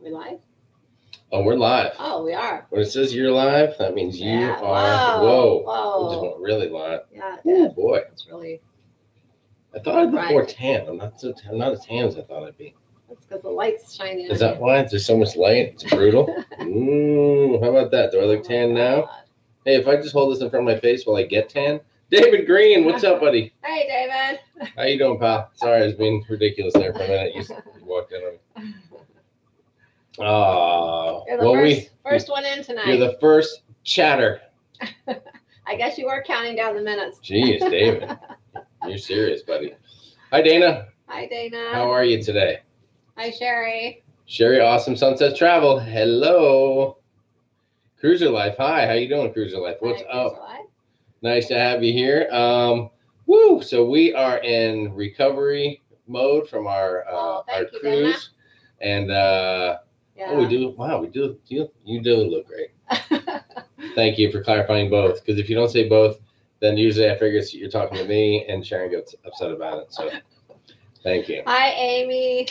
We live? Oh, we're live. Oh, we are. When it says you're live, that means you are. Whoa. Whoa. We just went really live. Yeah. Oh boy. It's really. I thought I'd be more tan. I'm not as tan as I thought I'd be. That's because the light's shining. Is that why? There's so much light. It's brutal. How about that? Do I look tan now? Hey, if I just hold this in front of my face while I get tan. David Green, what's up, buddy? Hey, David. How you doing, pal? Sorry, I was being ridiculous there for a minute. You walked in on me. You're the first one in tonight. You're the first chatter. I guess you were counting down the minutes. Jeez, David. You're serious, buddy. Hi, Dana. Hi, Dana. How are you today? Hi, Sherry. Sherry, Awesome Sunset Travel. Hello. Cruiser Life. Hi, how you doing, Cruiser Life? What's up? Nice to have you here. Woo! So we are in recovery mode from our cruise, and oh, we do. Wow, we do. You do look great. Thank you for clarifying both. Because if you don't say both, then usually I figure you're talking to me, and Sharon gets upset about it. So, thank you. Hi, Amy.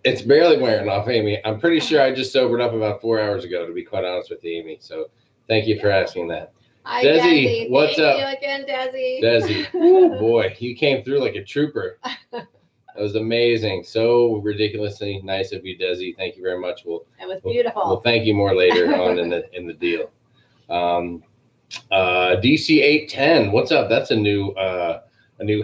It's barely wearing off, Amy. I'm pretty sure I just sobered up about 4 hours ago, to be quite honest with you, Amy. So, thank you for asking that. Hi, Desi. What's up? Thank you again, Desi. Desi. Oh, boy, you came through like a trooper. That was amazing. So ridiculously nice of you, Desi. Thank you very much. It was beautiful. We'll thank you more later on in the deal. DC 810. What's up? That's a new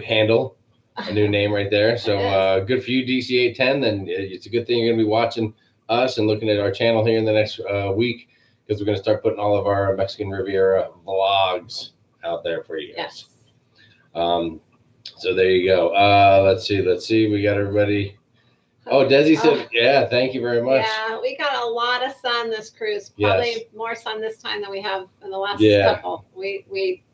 handle, a new name right there. So good for you, DC 810. Then it's a good thing you're gonna be watching us and looking at our channel here in the next week, because we're gonna start putting all of our Mexican Riviera vlogs out there for you guys. Yes. So there you go. Let's see. We got everybody. Oh, Desi said, yeah, thank you very much. Yeah, we got a lot of sun this cruise. Probably more sun this time than we have in the last couple. We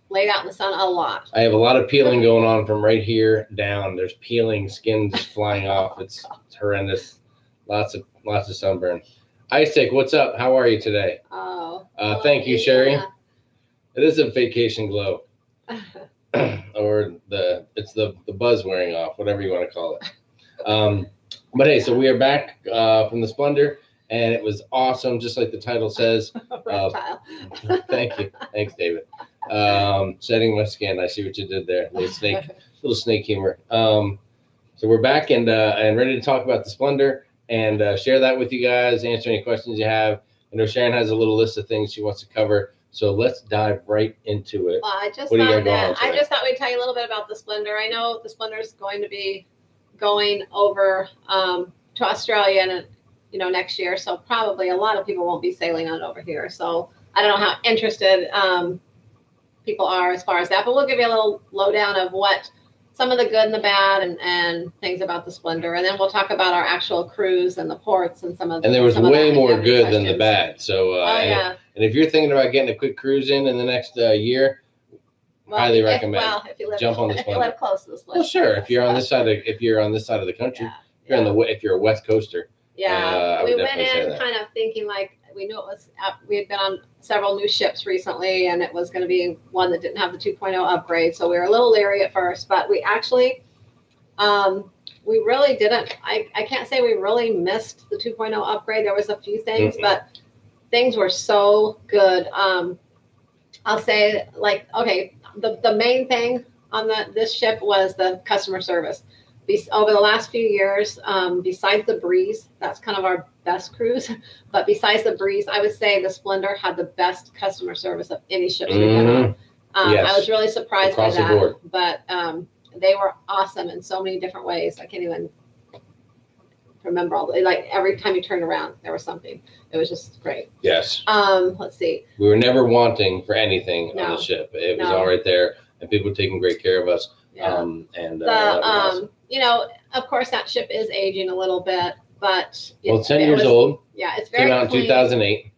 laid out in the sun a lot. I have a lot of peeling going on from right here down. There's peeling, skin just flying off. It's horrendous. Lots of sunburn. Ice Take, what's up? How are you today? Oh. Thank you, Sherry. It is a vacation glow. Or it's the buzz wearing off, whatever you want to call it. But hey, so we are back from the Splendor, and it was awesome, just like the title says. Thank you. Thanks, David. Shedding my skin. I see what you did there. Little snake humor. So we're back and ready to talk about the Splendor and share that with you guys, answer any questions you have. I know Sharon has a little list of things she wants to cover. So let's dive right into it. Well, I just thought we'd tell you a little bit about the Splendor. I know the Splendor is going to be going over to Australia and next year. So probably a lot of people won't be sailing on over here. So I don't know how interested people are as far as that, but we'll give you a little lowdown of what some of the good and the bad and things about the Splendor, and then we'll talk about our actual cruise and the ports and some of. And there was way more good than the bad. So and if you're thinking about getting a quick cruise in the next year, highly recommend. If you live, jump on the Splendor. If you live close to the Splendor. Well, sure. If you're on this side of the country, if you're a West Coaster. Yeah, we went in kind of thinking like we knew it was. We had been on several new ships recently, and it was going to be one that didn't have the 2.0 upgrade. So we were a little leery at first, but we actually, we really didn't. I can't say we really missed the 2.0 upgrade. There was a few things, but things were so good. I'll say the main thing on this ship was the customer service. Over the last few years, besides the breeze, that's kind of our best cruise. But besides the breeze, I would say the Splendor had the best customer service of any ships we've been on. I was really surprised by that. But they were awesome in so many different ways. I can't even remember all every time you turned around, there was something. It was just great. Yes. Let's see. We were never wanting for anything on the ship. It was all right there, and people taking great care of us. Yeah. Awesome. Of course, that ship is aging a little bit, but it's 10 years old. Yeah, it's very came out in 2008.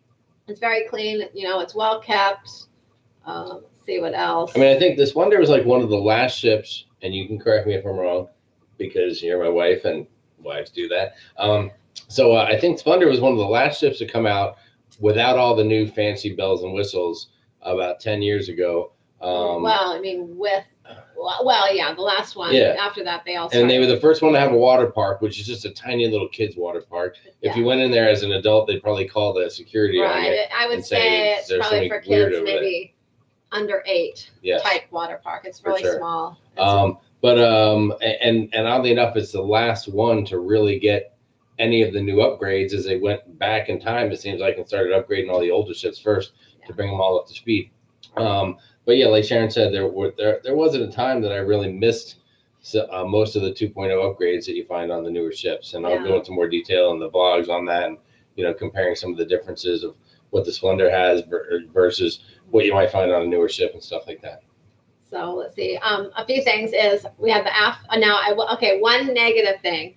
It's very clean. It's well kept. Let's see what else. I mean, I think the Splendor was like one of the last ships, and you can correct me if I'm wrong, because you're my wife, and wives do that. So I think Splendor was one of the last ships to come out without all the new fancy bells and whistles about 10 years ago. Well, I mean, with Well, yeah, the last one. Yeah. After that, they all And started. they were the first one to have a water park, which is just a tiny little kids water park. If you went in there as an adult, they'd probably call the security on you. I would say it's probably for kids maybe under 8 type water park. It's really small. And oddly enough, it's the last one to really get any of the new upgrades as they went back in time, it seems like, and started upgrading all the older ships first to bring them all up to speed. But yeah, like Sharon said, there wasn't a time that I really missed most of the 2.0 upgrades that you find on the newer ships. And I'll go into more detail in the vlogs on that, and, you know, comparing some of the differences of what the Splendor has versus what you might find on a newer ship and stuff like that. So let's see. A few things is we have the aft. One negative thing.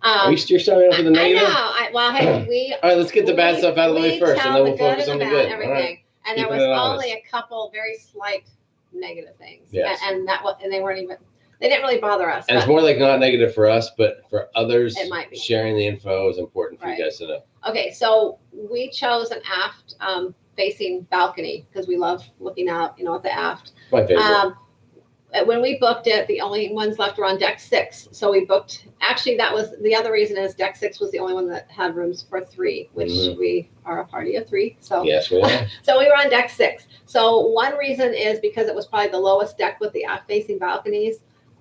You're starting off with the negative? I know. Hey, all right, let's get the bad stuff out of the way first, and then we'll focus on the good. Everything. Right. And there was only a couple very slight negative things. Yes. And they weren't even, they didn't really bother us. And it's more like not negative for us, but for others, it might be. Sharing the info is important for you guys to know. Okay, so we chose an aft facing balcony because we love looking out, at the aft. My favorite. When we booked it, the only ones left were on deck 6. So we booked, actually, that was the other reason is deck 6 was the only one that had rooms for 3, which we are a party of 3. So yes, we are. So we were on deck 6. So one reason is because it was probably the lowest deck with the aft facing balconies.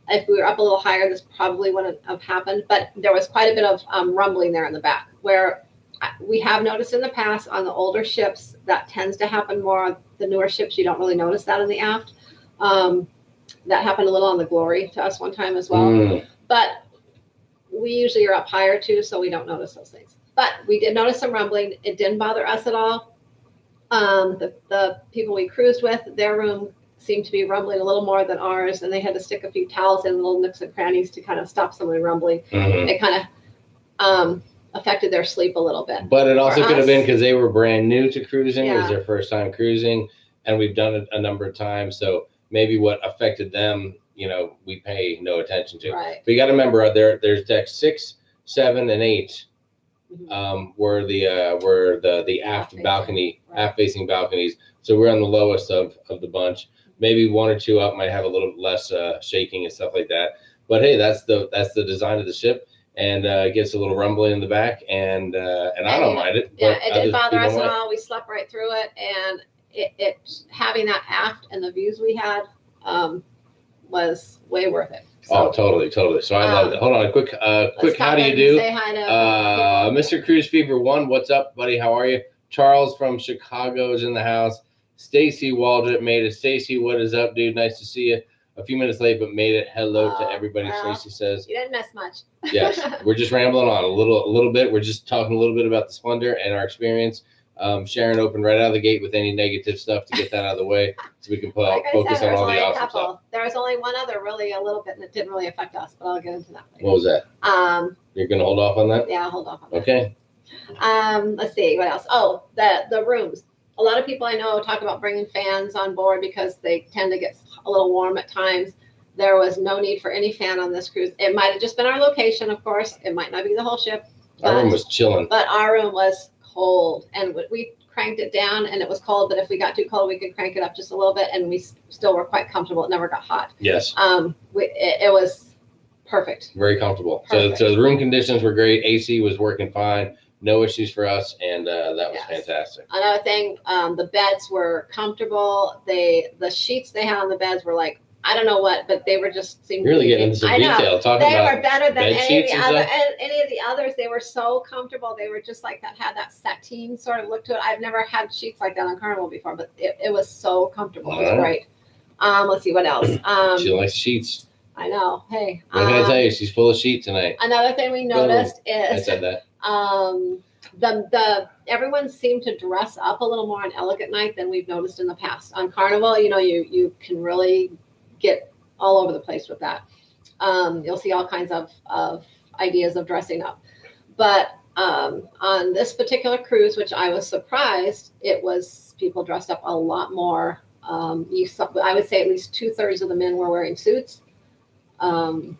If we were up a little higher, this probably wouldn't have happened. But there was quite a bit of rumbling there in the back, where we have noticed in the past on the older ships that tends to happen more. On the newer ships, you don't really notice that in the aft. That happened a little on the Glory to us one time as well. But we usually are up higher too, so we don't notice those things. But we did notice some rumbling. It didn't bother us at all. The people we cruised with, their room seemed to be rumbling a little more than ours, and they had to stick a few towels in little nooks and crannies to kind of stop some of the rumbling. It kind of affected their sleep a little bit. But it also could have been because they were brand new to cruising. It was their first time cruising, and we've done it a number of times. So maybe what affected them, we pay no attention to. Right. But you got to remember, there's deck 6, 7, and 8 were the aft balcony, aft facing balconies. So we're on the lowest of the bunch. Maybe 1 or 2 up might have a little less shaking and stuff like that. But hey, that's the design of the ship, and it gets a little rumbling in the back, and I don't mind it. Yeah, it didn't bother us at all. We slept right through it, and it having that aft and the views we had was way worth it. So, totally. So I love it. Hold on, quick how do you do? Say hi to Mr. Cruise Fever 1, what's up, buddy? How are you? Charles from Chicago is in the house. Stacy Waldrop made it. Stacy, what is up, dude? Nice to see you. A few minutes late, but made it. Hello to everybody. Stacy says. You didn't miss much. Yes, we're just rambling on a little bit. We're just talking a little bit about the Splendor and our experience. Sharon opened right out of the gate with any negative stuff to get that out of the way, so we can focus on all the awesome stuff. There was only one other, really, a little bit, and it didn't really affect us, but I'll get into that later. What was that? You're gonna hold off on that? Yeah, I'll hold off on that. Okay. Let's see what else. Oh, the rooms. A lot of people I know talk about bringing fans on board because they tend to get a little warm at times. There was no need for any fan on this cruise. It might have just been our location, of course. It might not be the whole ship. Our room was chilling. But our room was cold, and we cranked it down, and it was cold. But if we got too cold, we could crank it up just a little bit, and we still were quite comfortable. It never got hot. Yes. It was perfect. Very comfortable. Perfect. So the room conditions were great. AC was working fine. No issues for us, and that was fantastic. Another thing, the beds were comfortable. The sheets they had on the beds were like, I don't know what, but they were just seemed really getting into some detail. Talking they about were better than any of the others. They were so comfortable. They were just like that, had that sateen sort of look to it. I've never had sheets like that on Carnival before, but it was so comfortable. It was great. Let's see what else. She likes sheets. I know. Hey, what can I tell you? She's full of sheets tonight. Another thing we noticed is I said that. Everyone seemed to dress up a little more on Elegant Night than we've noticed in the past. On Carnival, you can really get all over the place with that. You'll see all kinds of ideas of dressing up. But on this particular cruise, which I was surprised, it was people dressed up a lot more. I would say at least 2/3 of the men were wearing suits. No,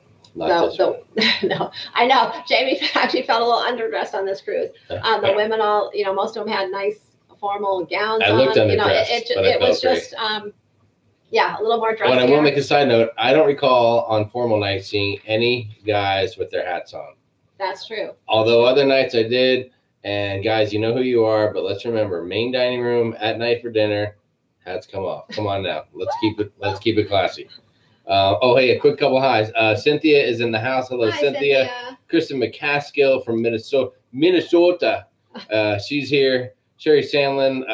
I know. Jamie actually felt a little underdressed on this cruise. The women all, most of them had nice formal gowns on. I looked underdressed, but it was just, Yeah, a little more dressier. But I will make a side note. I don't recall on formal nights seeing any guys with their hats on. That's true. Although other nights I did. And guys, you know who you are, but let's remember, main dining room at night for dinner, hats come off. Come on now. Let's keep it classy. Oh, hey, a quick couple highs. Cynthia is in the house. Hello, Hi, Cynthia. Kristen McCaskill from Minnesota. She's here. Sherry Sandlin,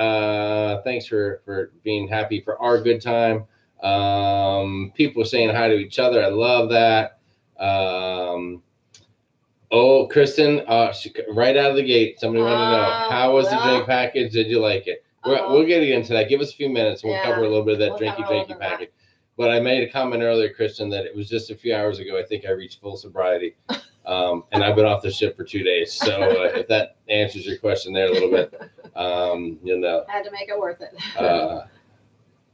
thanks for being happy for our good time. People saying hi to each other. I love that. Oh, Kristen, right out of the gate, somebody wanted to know, how was the drink package? Did you like it? We'll get into that. Give us a few minutes, and we'll cover a little bit of that drinky package. But I made a comment earlier, Kristen, that it was just a few hours ago. I think I reached full sobriety, and I've been off the ship for 2 days. So if that answers your question there a little bit, you'll know. Had to make it worth it.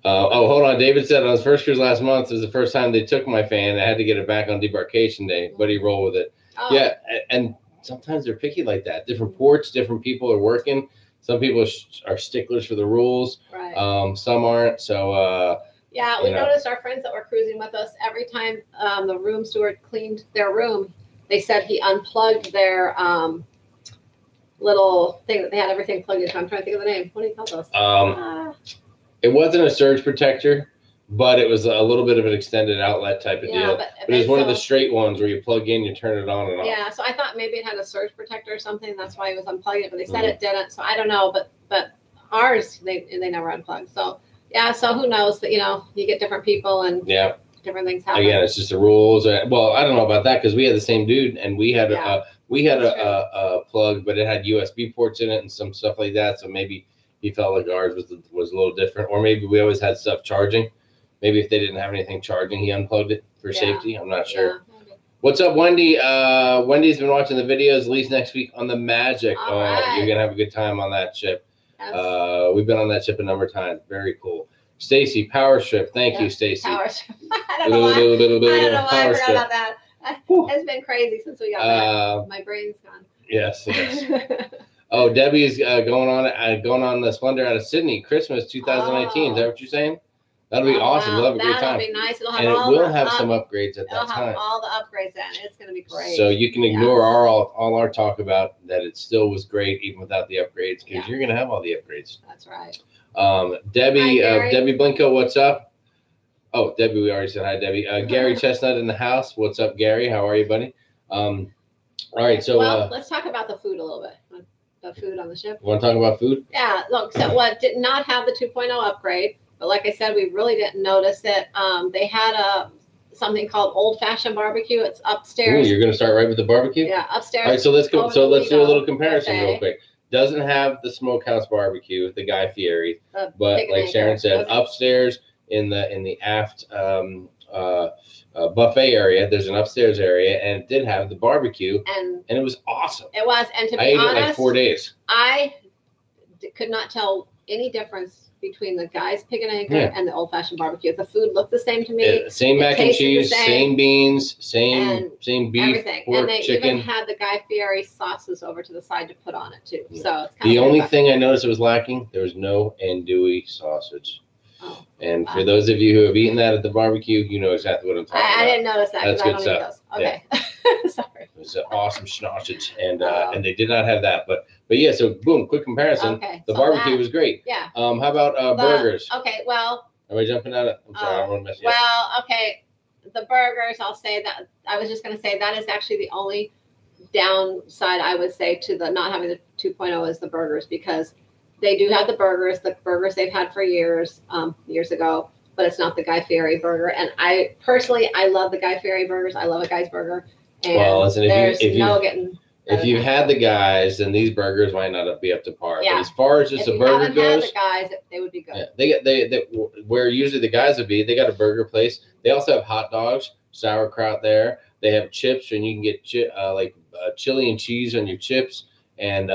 Oh, hold on. David said on his first cruise last month, it was the first time they took my fan. I had to get it back on debarkation day, but he rolled with it. Oh. Yeah, and sometimes they're picky like that. Different ports, different people are working. Some people are sticklers for the rules. Right. Some aren't. So yeah, we noticed our friends that were cruising with us, every time the room steward cleaned their room, they said he unplugged their little thing that they had everything plugged into. I'm trying to think of the name. What do you call those? It wasn't a surge protector, but it was a little bit of an extended outlet type of deal. But it was one of the straight ones where you plug in, you turn it on and off. Yeah, so I thought maybe it had a surge protector or something. That's why he was unplugging it, but they said it didn't. So I don't know, but ours, they never unplugged. So yeah, so who knows that, you get different people and different things happen. Again, it's just the rules. Well, I don't know about that because we had the same dude and we had a plug, but it had USB ports in it and some stuff like that. So maybe he felt like ours was a little different, or maybe we always had stuff charging. Maybe if they didn't have anything charging, he unplugged it for safety. I'm not sure. Yeah, what's up, Wendy? Wendy's been watching the videos. Leaves next week on the Magic. Right. You're gonna have a good time on that ship. Yes. We've been on that ship a number of times. Very cool. Stacy, Power Strip. Thank you, Stacy. Power Strip. I don't know why I forgot about that. It's been crazy since we got back. My brain's gone. Yes. Oh, Debbie is going on the Splendor out of Sydney, Christmas 2019. Is that what you're saying? That'll be awesome. We'll have a great time. That'll be nice. It'll have and it will have some upgrades at that time. It'll have all the upgrades in. It's going to be great. So you can ignore all our talk about that. It still was great even without the upgrades because you're going to have all the upgrades. That's right. Debbie Blinko, what's up? Oh, Debbie, we already said hi, Debbie. Gary Chestnut in the house. What's up, Gary? How are you, buddy? All right. So let's talk about the food a little bit. The food on the ship. You want to talk about food? Yeah. Look, so what did not have the 2.0 upgrade. But like I said, we really didn't notice it. They had something called Old Fashioned Barbecue. It's upstairs. Ooh, you're going to start right with the barbecue? Yeah, upstairs. All right, so let's go. So let's do a little comparison real quick. Doesn't have the smokehouse barbecue, the Guy Fieri, but like Sharon said, upstairs in the aft buffet area, there's an upstairs area, and it did have the barbecue, and it was awesome. It was, and to be honest, I ate it like 4 days. I could not tell any difference between the Guy's Pig and Anchor and the Old Fashioned Barbecue. The food looked the same to me. Same mac and cheese, same beans, same beef, everything. Pork, and they chicken. even had the Guy Fieri sauces over to the side to put on it too. Yeah. So it's kind the only thing I noticed that was lacking, there was no andouille sausage. Oh, and for those of you who have eaten that at the barbecue, you know exactly what I'm talking about. I didn't notice that. That's good stuff. Okay. Yeah. Sorry. It was an awesome sausage, and they did not have that. But yeah, so boom, quick comparison. Okay. The barbecue was great. Yeah. How about burgers? Okay, well. Am I jumping at it? I'm sorry, I don't want to mess you up. Well, okay. The burgers, I'll say that. I was just going to say that is actually the only downside I would say to the not having the 2.0 is the burgers, because they do have the burgers they've had for years ago, but it's not the Guy Fieri burger. And I personally love the Guy Fieri burgers. I love a Guy's burger. And well, listen, if you've had the Guys, then these burgers might not be up to par. Yeah. But as far as just a burger goes, had the Guys, they would be good. Yeah, they where usually the Guys would be. They got a burger place. They also have hot dogs, sauerkraut there. They have chips, and you can get chili and cheese on your chips, and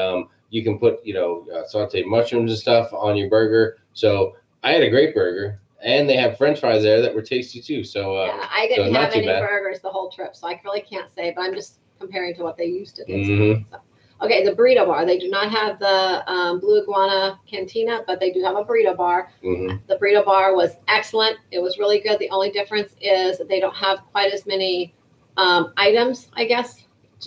you can put sauteed mushrooms and stuff on your burger. So I had a great burger. And they have French fries there that were tasty too. So I didn't have any burgers the whole trip, so I really can't say. But I'm just comparing to what they used to do. Mm-hmm. So, Okay, the burrito bar. They do not have the Blue Iguana Cantina, but they do have a burrito bar. Mm-hmm. The burrito bar was excellent. It was really good. The only difference is that they don't have quite as many items, I guess,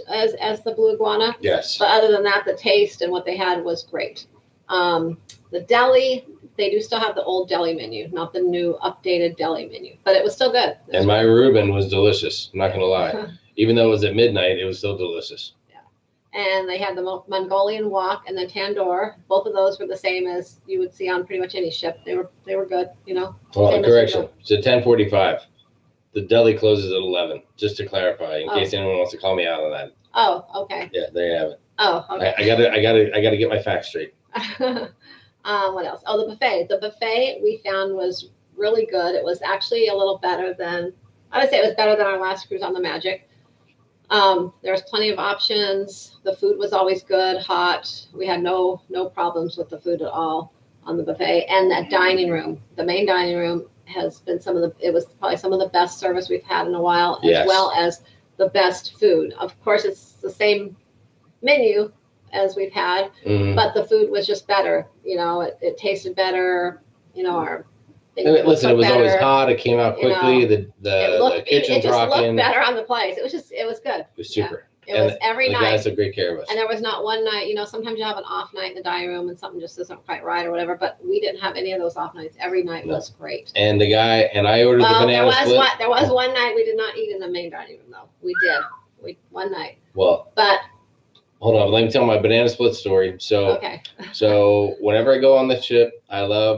as the Blue Iguana. Yes. But other than that, the taste and what they had was great. The deli, they do still have the old deli menu, not the new updated deli menu, but it was still good. And my Reuben was delicious. I'm not going to lie. Even though it was at midnight, it was still delicious. And they had the Mongolian wok and the tandoor. Both of those were the same as you would see on pretty much any ship. They were good, you know. Well, correction. It's at 10:45. The deli closes at 11. Just to clarify, in case anyone wants to call me out on that. Oh, okay. Yeah, there you have it. Oh, okay. I gotta get my facts straight. What else? Oh, the buffet. The buffet we found was really good. It was actually a little better than, I would say it was better than our last cruise on the Magic. There was plenty of options. The food was always good, hot. We had no problems with the food at all on the buffet. And that dining room, the main dining room, has been it was probably some of the best service we've had in a while, as well as the best food. Of course, it's the same menu as we've had, but the food was just better. You know, it tasted better. You know, it was always hot. It came out quickly. The kitchen just looked better on the place. It was good. It was super. It was every night. The guys took great care of us. And there was not one night, you know, sometimes you have an off night in the dining room and something just isn't quite right or whatever, but we didn't have any of those off nights. Every night was great. And the guy, and I ordered the banana split. There was one night we did not eat in the main dining room, though. We did. One night. Well. But. Hold on, let me tell my banana split story. So, so whenever I go on the ship,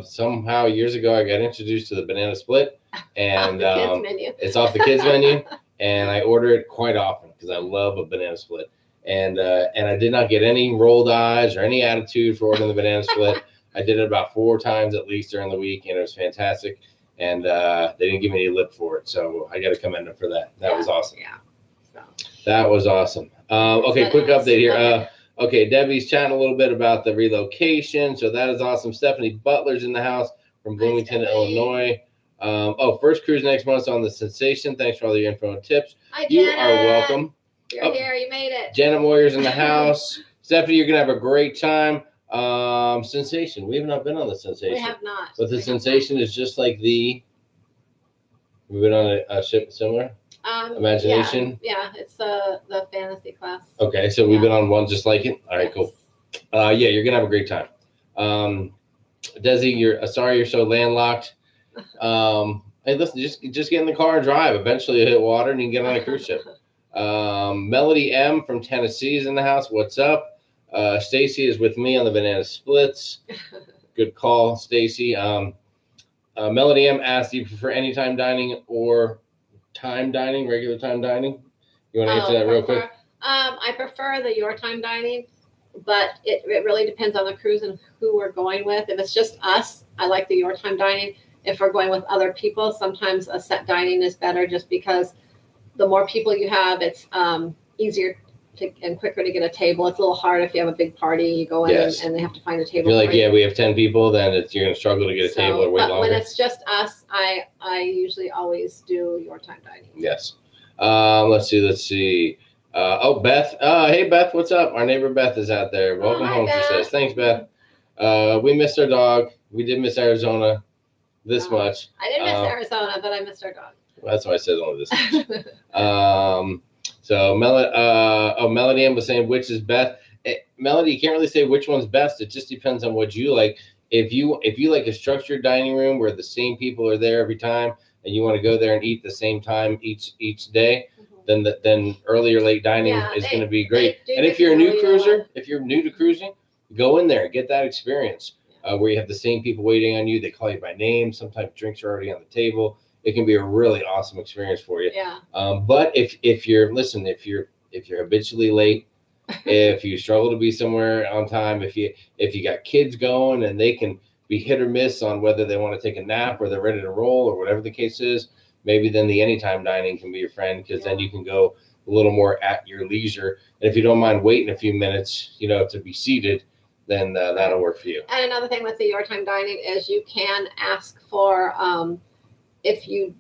somehow years ago, I got introduced to the banana split, and it's off the kids menu, and I order it quite often because I love a banana split, and I did not get any rolled eyes or any attitude for ordering the banana split. I did it about 4 times at least during the week, and it was fantastic, and they didn't give me any lip for it, so I got to commend them for that. That was awesome. Yeah. That was awesome. Okay, quick update here. Okay, Debbie's chatting a little bit about the relocation, so that is awesome. Stephanie Butler's in the house from Bloomington, Illinois. First cruise next month on the Sensation. Thanks for all your info and tips. Hi, you are welcome. You're here. You made it. Janet Moyer's in the house. Stephanie, you're gonna have a great time. Sensation. We have not been on the Sensation. We have not. But the Sensation is just like the. We've been on a ship similar. Imagination. Yeah, it's the fantasy class. Okay, so we've been on one just like it. All right, cool. You're gonna have a great time. Desi, sorry you're so landlocked. Hey, listen, just get in the car and drive. Eventually, you'll hit water and you can get on a cruise ship. Melody M from Tennessee is in the house. What's up? Stacy is with me on the banana splits. Good call, Stacy. Melody M asked, do you prefer anytime dining or time dining, regular time dining? You want to answer that real quick? I prefer the your time dining, but it really depends on the cruise and who we're going with. If it's just us, I like the your time dining. If we're going with other people, sometimes a set dining is better just because the more people you have, it's easier and quicker to get a table. It's a little hard if you have a big party, you go in and they have to find a table. You're like, we have 10 people, then you're going to struggle to get a table or wait longer. When it's just us, I usually always do your time dining. Yes. Let's see. Beth. Hey, Beth, what's up? Our neighbor Beth is out there. Welcome home, Beth. She says. Thanks, Beth. We missed our dog. We did miss Arizona this much. I didn't miss Arizona, but I missed our dog. Well, that's why I said only this much. So Melody M was saying which is best. Melody, you can't really say which one's best. It just depends on what you like. If you like a structured dining room where the same people are there every time, and you want to go there and eat the same time each day, then early or late dining is going to be great. And if you're a new cruiser, if you're new to cruising, go in there and get that experience where you have the same people waiting on you. They call you by name. Sometimes drinks are already on the table. It can be a really awesome experience for you. Yeah. But if you're habitually late, if you struggle to be somewhere on time, if you got kids going and they can be hit or miss on whether they want to take a nap or they're ready to roll or whatever the case is, maybe then the anytime dining can be your friend, because then you can go a little more at your leisure. And if you don't mind waiting a few minutes, to be seated, then that'll work for you. And another thing with the your time dining is you can ask for, if you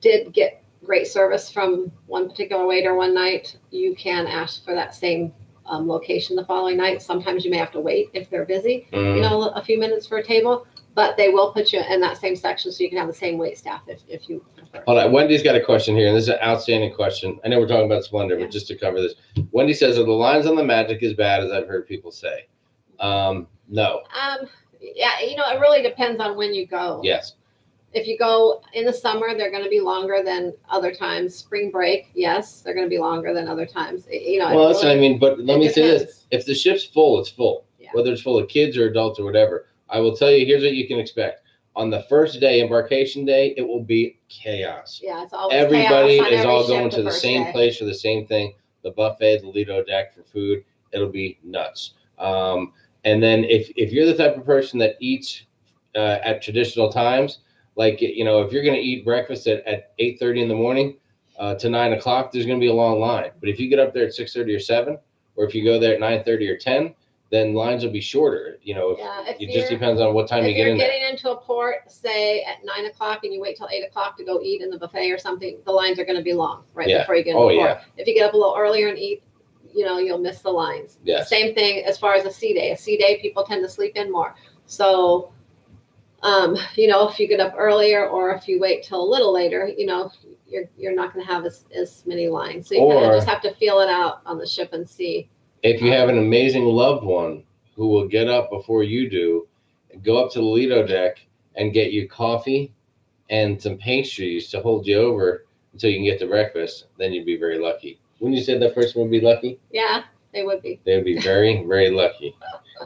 did get great service from one particular waiter one night, you can ask for that same location the following night. Sometimes you may have to wait if they're busy, a few minutes for a table, but they will put you in that same section so you can have the same wait staff if you prefer. Hold on. Wendy's got a question here, and this is an outstanding question. I know we're talking about Splendor, but just to cover this, Wendy says, are the lines on the Magic as bad as I've heard people say? No. Yeah, it really depends on when you go. Yes. If you go in the summer, they're going to be longer than other times. Spring break, yes, they're going to be longer than other times. Well, that's what I mean. But let me say this: if the ship's full, it's full. Yeah. Whether it's full of kids or adults or whatever. I will tell you. Here's what you can expect: on the first day, embarkation day, it will be chaos. Yeah, it's always everybody chaos on is all every going ship to the same place for the same thing. The buffet, the Lido deck for food. It'll be nuts. And then if you're the type of person that eats at traditional times. Like, if you're going to eat breakfast at 8:30 in the morning to 9 o'clock, there's going to be a long line. But if you get up there at 6:30 or 7, or if you go there at 9:30 or 10, then lines will be shorter. It just depends on what time you get in there. If you're getting into a port, say at 9 o'clock, and you wait till 8 o'clock to go eat in the buffet or something, the lines are going to be long before you get into the port. Yeah. If you get up a little earlier and eat, you'll miss the lines. Yes. Same thing as far as a sea day. A sea day, people tend to sleep in more. So, if you get up earlier or if you wait till a little later, you're not going to have as many lines. So you kind of just have to feel it out on the ship and see. If you have an amazing loved one who will get up before you do, go up to the Lido deck and get you coffee and some pastries to hold you over until you can get to breakfast, then you'd be very lucky. Wouldn't you say that person would be lucky? Yeah, they would be. They would be very, very lucky.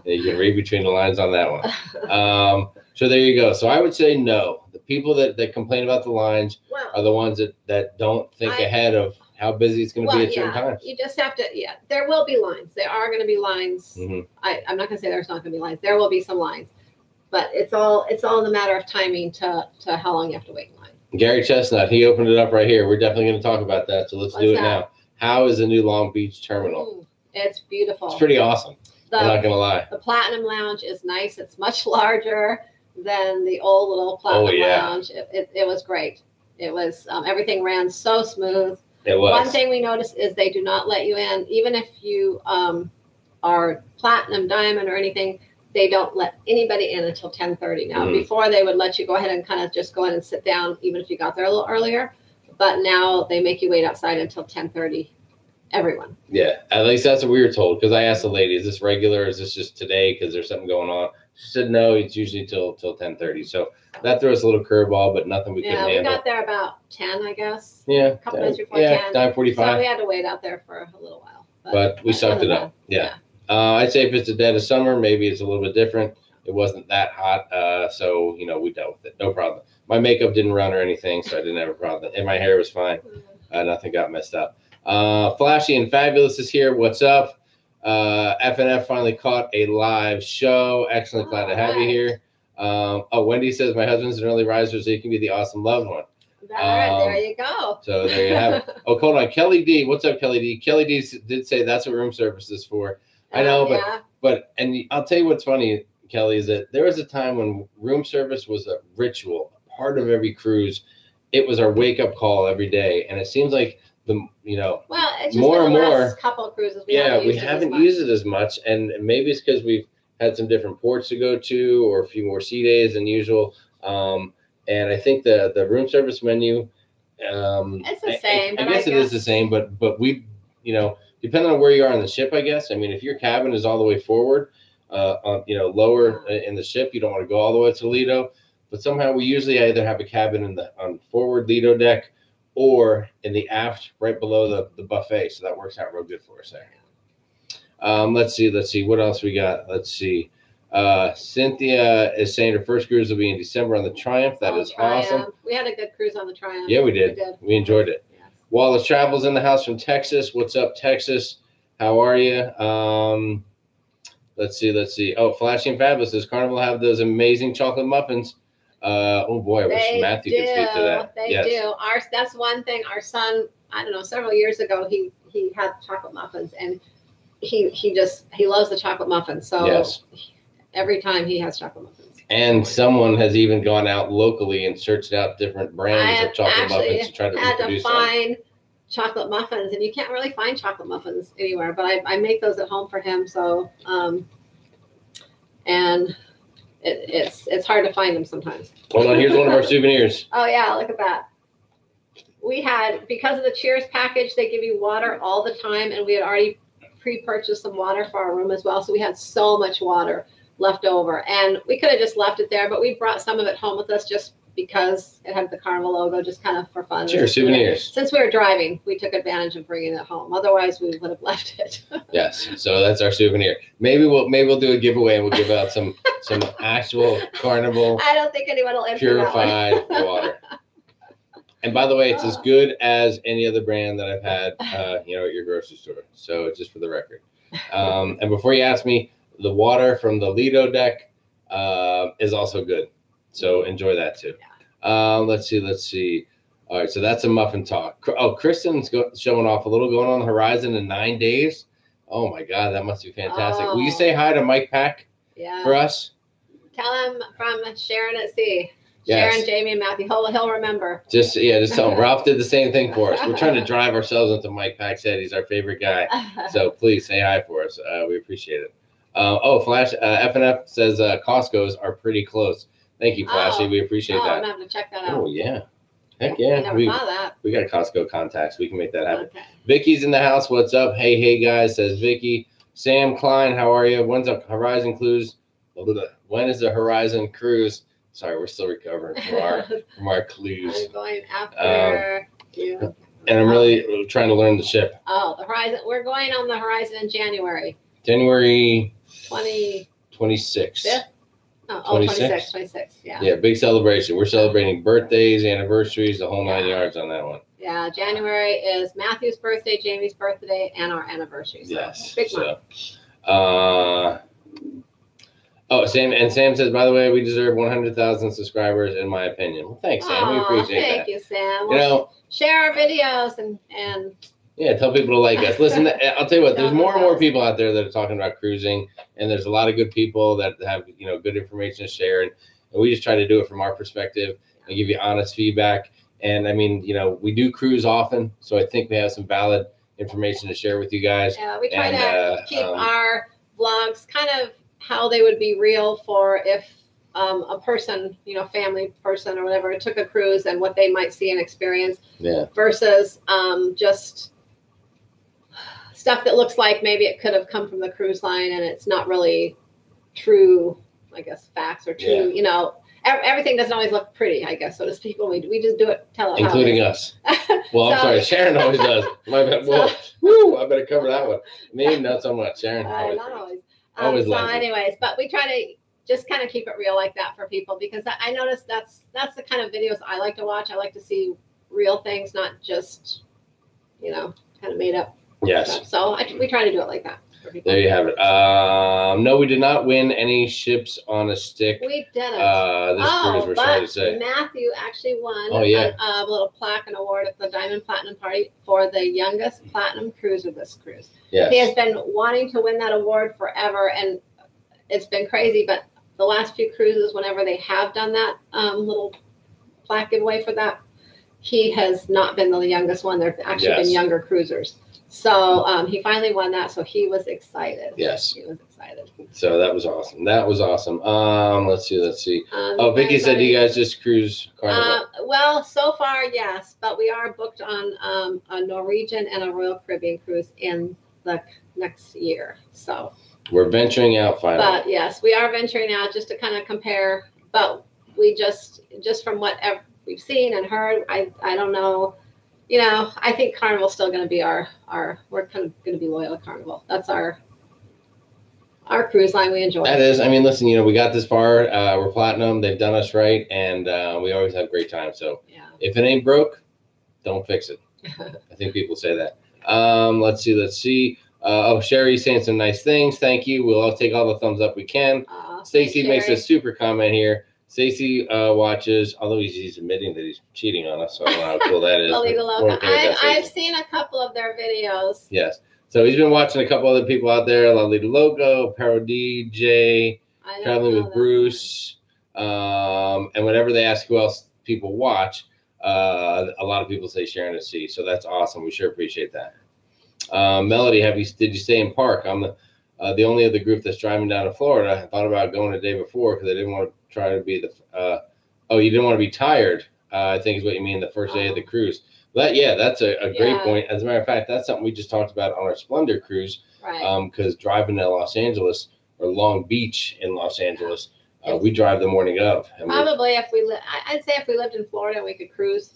You can read between the lines on that one. So there you go. So I would say no. The people that complain about the lines are the ones that don't think ahead of how busy it's going to be at certain times. You just have to, there will be lines. There are going to be lines. Mm-hmm. I'm not going to say there's not going to be lines. There will be some lines. But it's all in the matter of timing to how long you have to wait in line. Gary Chestnut, he opened it up right here. We're definitely going to talk about that. So let's do it now. How is the new Long Beach terminal? It's beautiful. It's pretty awesome. I'm not going to lie. The Platinum Lounge is nice. It's much larger than the old little Platinum Lounge. It was great. It was everything ran so smooth. It was. One thing we noticed is they do not let you in, even if you are platinum, diamond, or anything. They don't let anybody in until 10:30 now. Before they would let you go ahead and kind of just go in and sit down, even if you got there a little earlier. But now they make you wait outside until 10:30. Everyone. Yeah, at least that's what we were told. Because I asked the lady, "Is this regular? Is this just today? Because there's something going on?" She said, "No, it's usually till 10:30." So that threw us a little curveball, but nothing we couldn't handle. We got there about 10, I guess. Yeah, a couple minutes before 10. 9:45. So we had to wait out there for a little while. But we sucked it up. Yeah. I'd say if it's the dead of summer, maybe it's a little bit different. It wasn't that hot, so we dealt with it. No problem. My makeup didn't run or anything, so I didn't have a problem. And my hair was fine. Nothing got messed up. Flashy and Fabulous is here. What's up? FNF finally caught a live show. Excellent. Glad to have you here. Wendy says my husband's an early riser, so he can be the awesome loved one. All right, there you go. So there you have it. Hold on. Kelly D. What's up, Kelly D? Kelly D did say that's what room service is for. I know, but I'll tell you what's funny, Kelly, is that there was a time when room service was a ritual, a part of every cruise. It was our wake up call every day, and it seems like it's just more and more last couple of cruises. We haven't used it as much, and maybe it's because we've had some different ports to go to, or a few more sea days than usual. And I think the room service menu, it's the same. I guess it is the same, but we, depending on where you are on the ship, I guess. I mean, if your cabin is all the way forward, lower in the ship, you don't want to go all the way to Lido. But somehow we usually either have a cabin on forward Lido deck or in the aft right below the buffet. So that works out real good for us there. Let's see. What else we got? Let's see. Cynthia is saying her first cruise will be in December on the Triumph. That is awesome. We had a good cruise on the Triumph. Yeah, we did. We enjoyed it. Yes. Wallace Travels in the house from Texas. What's up, Texas? How are you? Let's see. Oh, Flashy and Fabulous. Does Carnival have those amazing chocolate muffins? Oh boy, I wish Matthew could speak to that. They do. That's one thing. Our son, I don't know, several years ago, he had chocolate muffins, and he loves the chocolate muffins. So every time he has chocolate muffins. And someone has even gone out locally and searched out different brands of chocolate muffins to try to reproduce them. I had to find chocolate muffins, and you can't really find chocolate muffins anywhere, but I make those at home for him. So, and it's hard to find them sometimes. Hold on, here's one of our souvenirs. Oh yeah, look at that. We had, because of the Cheers package, they give you water all the time, and we had already pre-purchased some water for our room as well. So we had so much water left over, and we could have just left it there, but we brought some of it home with us just because it had the Carnival logo, just kind of for fun. Sure, souvenirs. Since we were driving, we took advantage of bringing it home. Otherwise, we would have left it. Yes, so that's our souvenir. Maybe we'll do a giveaway and we'll give out some actual Carnival. I don't think anyone will enter purified water. And by the way, it's as good as any other brand that I've had, at your grocery store. So just for the record. And before you ask me, the water from the Lido deck is also good. So enjoy that too. Yeah. Let's see. All right, so that's a muffin talk. Oh, Kristen's showing off a little going on the horizon in 9 days. Oh my God, that must be fantastic. Will you say hi to Mike Pack for us? Tell him from Sharon at Sea. Yes. Sharon, Jamie, and Matthew. He'll remember. Just tell him. Ralph did the same thing for us. We're trying to drive ourselves into Mike Pack's head. He's our favorite guy. So please say hi for us. We appreciate it. Flash FNF says Costco's are pretty close. Thank you, Flashy. We appreciate that. I'm going to have to check that out. Oh, yeah. Heck yeah. I never thought of that. We got Costco contacts. We can make that happen. Okay. Vicky's in the house. What's up? Hey, guys, says Vicky. Sam Klein, how are you? When's the Horizon Cruise? When is the Horizon Cruise? Sorry, we're still recovering from our clues. I'm going after you. And I'm really trying to learn the ship. Oh, the Horizon. We're going on the Horizon in January. January 26th. Oh, 26, yeah. Yeah, big celebration. We're celebrating birthdays, anniversaries, the whole 9 yards on that one. Yeah, January is Matthew's birthday, Jamie's birthday, and our anniversary. So yes. Big month. Sam says, by the way, we deserve 100,000 subscribers, in my opinion. Well, thanks, Sam. We appreciate that. Thank you, Sam. Share our videos and yeah, tell people to like us. Listen, I'll tell you what, there's more and more people out there that are talking about cruising, and there's a lot of good people that have, good information to share. And we just try to do it from our perspective and give you honest feedback. And I mean, we do cruise often, so I think we have some valid information to share with you guys. Yeah, we try to keep our vlogs kind of how they would be real for if a person, family person or whatever, took a cruise and what they might see and experience versus just stuff that looks like maybe it could have come from the cruise line and it's not really true, I guess, facts or true, everything doesn't always look pretty, I guess, so to speak. When we just do it, tell it including us. Well, I'm sorry, Sharon always does. My bad. Well, I better cover that one. Me, not so much. Sharon always. Anyways, but we try to just kind of keep it real like that for people, because I noticed that's the kind of videos I like to watch. I like to see real things, not just, kind of made up. Yes. Stuff. So we try to do it like that for people. There you have it. No, we did not win any ships on a stick. We didn't. This cruise, we're trying to say. Matthew actually won a little plaque and award at the Diamond Platinum Party for the youngest platinum cruise of this cruise. Yes. He has been wanting to win that award forever, and it's been crazy, but the last few cruises, whenever they have done that little plaque giveaway for that, he has not been the youngest one. There have actually been younger cruisers. So he finally won that, so he was excited. Yes. He was excited. So that was awesome. Let's see. Vicky said, do you guys just cruise Carnival? Well, so far, yes, but we are booked on a Norwegian and a Royal Caribbean cruise in the next year. So we're venturing out finally. But yes, we are venturing out just to kind of compare. But we just from what we've seen and heard, I don't know. I think Carnival's still going to be we're kind of going to be loyal to Carnival. That's our cruise line we enjoy. That is. I mean, listen, we got this far. We're platinum. They've done us right, and we always have a great time. So if it ain't broke, don't fix it. I think people say that. Let's see. Sherry's saying some nice things. Thank you. We'll all take all the thumbs up we can. Stacy makes a super comment here. Stacy watches, although he's admitting that he's cheating on us, so I don't know how cool that is. I've seen a couple of their videos. Yes. So he's been watching a couple other people out there, Lolita Logo, Parody, Jay, Traveling with Bruce, and whenever they ask who else people watch, A lot of people say Sharon at sea, so that's awesome. We sure appreciate that. Melody, did you stay in park? I'm the only other group that's driving down to Florida. I thought about going the day before because I didn't want to try to be the. Oh, you didn't want to be tired. I think is what you mean. The first day of the cruise. That's a great point. As a matter of fact, that's something we just talked about on our Splendor cruise. Right. Because driving to Los Angeles or Long Beach in Los Angeles, we drive the morning of. Probably I'd say if we lived in Florida, we could cruise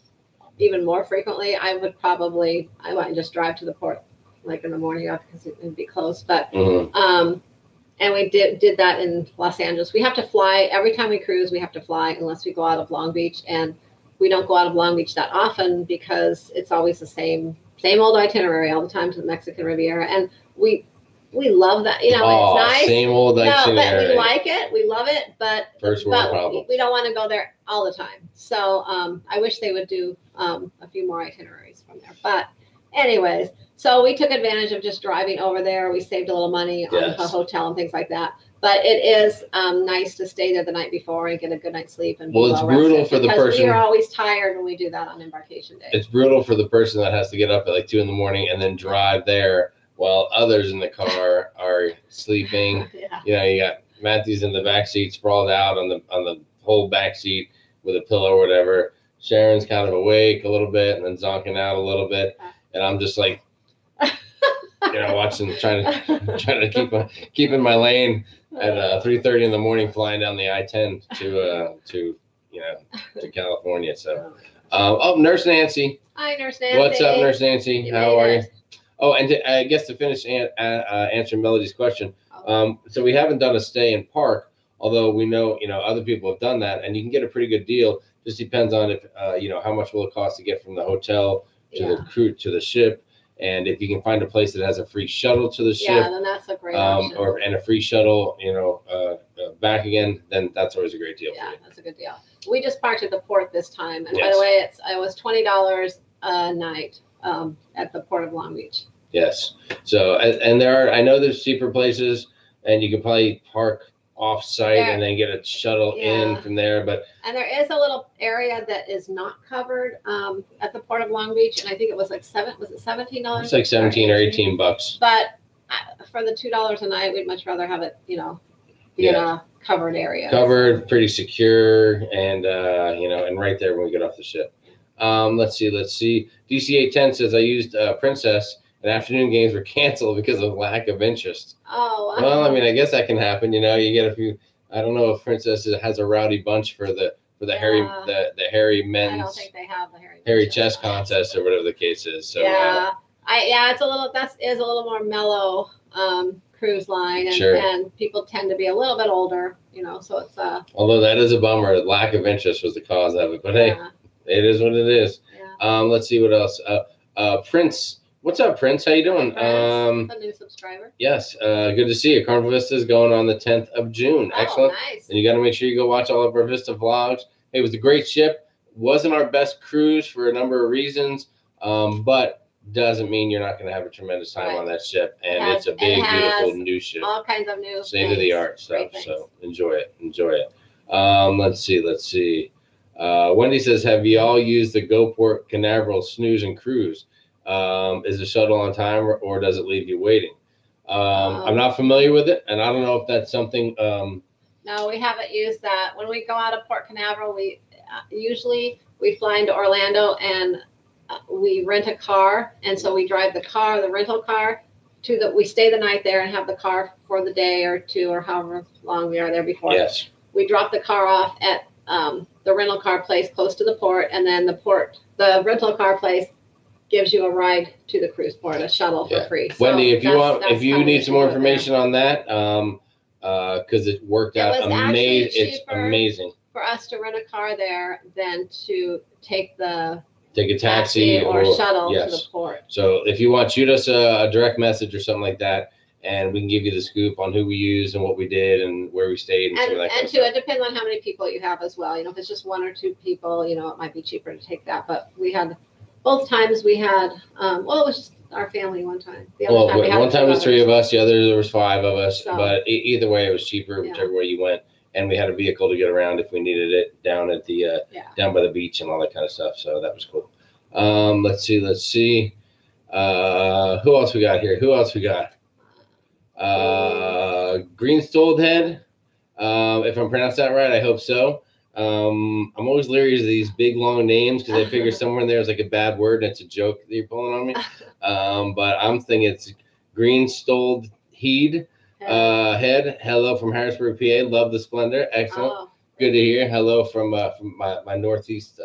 even more frequently. I wouldn't just drive to the port like in the morning of because it would be close. But and we did that in Los Angeles. We have to fly every time we cruise. We have to fly unless we go out of Long Beach, and we don't go out of Long Beach that often because it's always the same old itinerary all the time to the Mexican Riviera, and we love that. It's nice. Same old itinerary. No, but we like it. We love it, but first world problem. We don't want to go there all the time. So I wish they would do a few more itineraries from there. But anyways, so we took advantage of just driving over there. We saved a little money on the hotel and things like that. But it is nice to stay there the night before and get a good night's sleep. And it's brutal for the person. We are always tired when we do that on embarkation day. It's brutal for the person that has to get up at like 2 a.m. and then drive there while others in the car are sleeping. You got Matthew's in the back seat, sprawled out on the whole back seat with a pillow or whatever. Sharon's kind of awake a little bit and then zonking out a little bit, and I'm just like, watching, trying to keep in my lane at 3:30 in the morning, flying down the I-10 to California. So, Nurse Nancy. Hi, Nurse Nancy. What's up, Nurse Nancy? How are you? Oh, and I guess to finish answering Melody's question, so we haven't done a stay in park, although we know other people have done that, and you can get a pretty good deal. Just depends on if how much will it cost to get from the hotel to the crew to the ship. And if you can find a place that has a free shuttle to the ship, then that's a great option. And a free shuttle, back again, then that's always a great deal. Yeah, that's a good deal. We just parked at the port this time, and by the way, it was $20 a night at the port of Long Beach. Yes. So and I know there's cheaper places, and you can probably park off-site and then get a shuttle in from there. And there is a little area that is not covered at the port of Long Beach, and I think it was like $17? It's like $17 or $18. But for the $2 a night, we'd much rather have it, be in a covered area. Covered, pretty secure, and and right there when we get off the ship. Let's see. DC810 says I used Princess. And afternoon games were canceled because of lack of interest. Oh, wow. Well, I mean, I guess that can happen. You get a few. I don't know if Princess has a rowdy bunch for the hairy men's. I don't think they have the hairy chess contest or whatever the case is. So it's that is a little more mellow cruise line, and people tend to be a little bit older. So it's Although that is a bummer. Lack of interest was the cause of it, but hey, it is what it is. Yeah. Let's see what else. Prince. What's up, Prince? How you doing? A new subscriber. Yes. Good to see you. Carnival Vista is going on the 10th of June. Oh, excellent. Nice. And you got to make sure you go watch all of our Vista vlogs. It was a great ship. Wasn't our best cruise for a number of reasons, but doesn't mean you're not going to have a tremendous time on that ship. And it's a big, beautiful new ship. All kinds of new state-of-the-art stuff. So enjoy it. Let's see. Wendy says, have you all used the GoPort Canaveral snooze and cruise? Is the shuttle on time or does it leave you waiting? I'm not familiar with it, and I don't know if that's something. No, we haven't used that. When we go out of Port Canaveral, we usually fly into Orlando and we rent a car, and so we drive the rental car we stay the night there and have the car for the day or two or however long we are there before. Yes. We drop the car off at the rental car place close to the port, and then the rental car place gives you a ride to the cruise port, a shuttle for free. Wendy, if you need some more information on that, because it worked out amazing. It's amazing for us to rent a car there than to take a taxi or shuttle to the port. So if you want, shoot us a direct message or something like that, and we can give you the scoop on who we used and what we did and where we stayed and some of that kind of stuff. It depends on how many people you have as well. If it's just 1 or 2 people, it might be cheaper to take that. But we had. Both times we had, it was just our family one time. The other time one time was 3 of us. The other there was 5 of us. So, but either way, it was cheaper, whichever way you went. and we had a vehicle to get around if we needed it down at the down by the beach and all that kind of stuff. So that was cool. Let's see. Who else we got here? Greenstoled Head. If I'm pronouncing that right, I hope so. I'm always leery of these big long names because I figure somewhere in there is like a bad word and it's a joke that you're pulling on me. But I'm thinking it's Greenstoled Heed. Head. Hello from Harrisburg, PA. Love the Splendor. Excellent. Oh, good to hear. Hello from my Northeast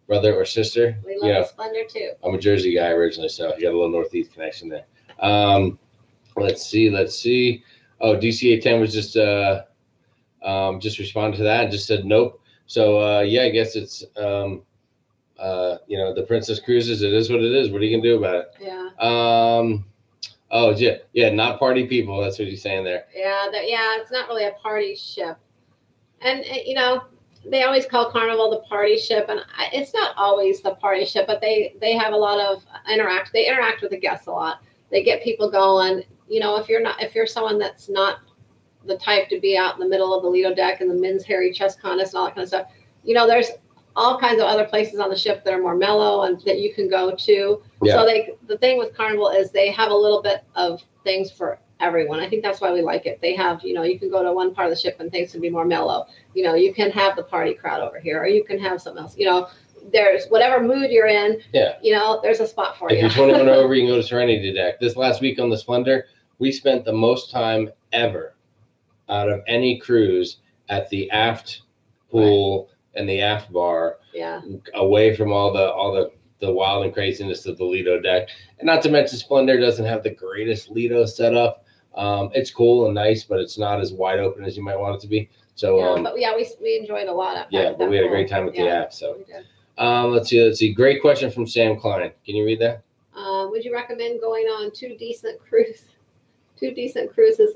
brother or sister. We love the Splendor too. I'm a Jersey guy originally, so I got a little Northeast connection there. Let's see. Oh, DCA10 was just responded to that and just said nope. So yeah, I guess it's the Princess Cruises. It is what it is. What are you gonna do about it? Yeah. Oh yeah, not party people. That's what he's saying there. Yeah, it's not really a party ship, and they always call Carnival the party ship, and it's not always the party ship, but they have a lot of interact. They interact with the guests a lot. They get people going. If you're someone that's not the type to be out in the middle of the Lido deck and the men's hairy chest contest and all that kind of stuff, there's all kinds of other places on the ship that are more mellow and that you can go to. Yeah. So the thing with Carnival is they have a little bit of things for everyone. I think that's why we like it. They have, you can go to one part of the ship and things can be more mellow. You can have the party crowd over here, or you can have something else. There's whatever mood you're in. Yeah. There's a spot for you. If you're 21 over, you can go to Serenity Deck. This last week on the Splendor, we spent the most time ever out of any cruise at the aft pool and the aft bar. Yeah. Away from all the wild and craziness of the Lido deck. And not to mention Splendor doesn't have the greatest Lido setup. It's cool and nice, but it's not as wide open as you might want it to be. So we enjoyed a lot. But we had a great time with the app. So let's see. Great question from Sam Klein. Can you read that? Would you recommend going on two decent cruises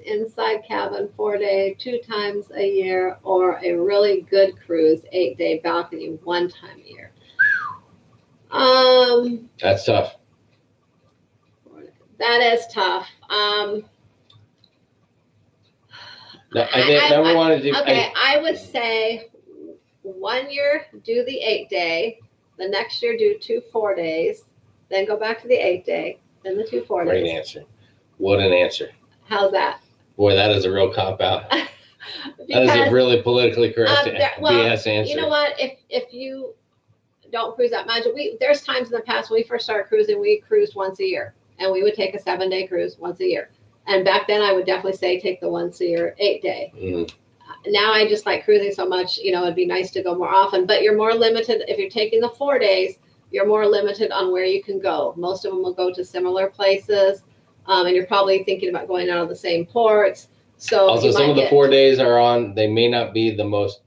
inside cabin 4-day 2 times a year, or a really good cruise 8-day balcony 1 time a year? That's tough. That is tough. I would say 1 year do the 8-day, the next year do 2 4-days, then go back to the 8-day, then the 2 4-days. Great answer. What an answer. How's that? Boy, that is a real cop-out. That is a really politically correct BS answer. You know what? If you don't cruise that much, there's times in the past when we first started cruising, we cruised once a year, and we would take a 7-day cruise once a year. And back then, I would definitely say take the once a year 8-day. Mm-hmm. Now I just like cruising so much, it'd be nice to go more often, but you're more limited. If you're taking the 4 days, you're more limited on where you can go. Most of them will go to similar places. And you're probably thinking about going out of the same ports. So also, some of the 4 days are on. They may not be the newest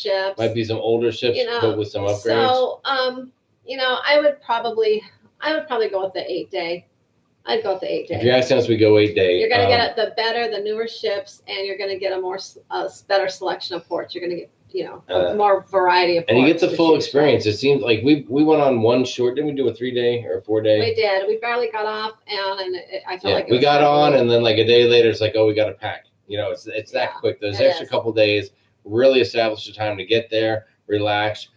ships. Might be some older ships, but with some upgrades. So, I would probably go with the 8-day. I'd go with the 8-day. If you're asking us, we go 8-day. You're going to get the newer ships, and you're going to get a better selection of ports. You're going to get more variety of ports. And you get the full experience. It seems like we went on one short. Didn't we do a 3-day or a 4-day? We did. We barely got off, and I felt like we got on, and then like a day later, it's like, oh, we got to pack. It's that quick. Those extra couple days really establish the time to get there, relax,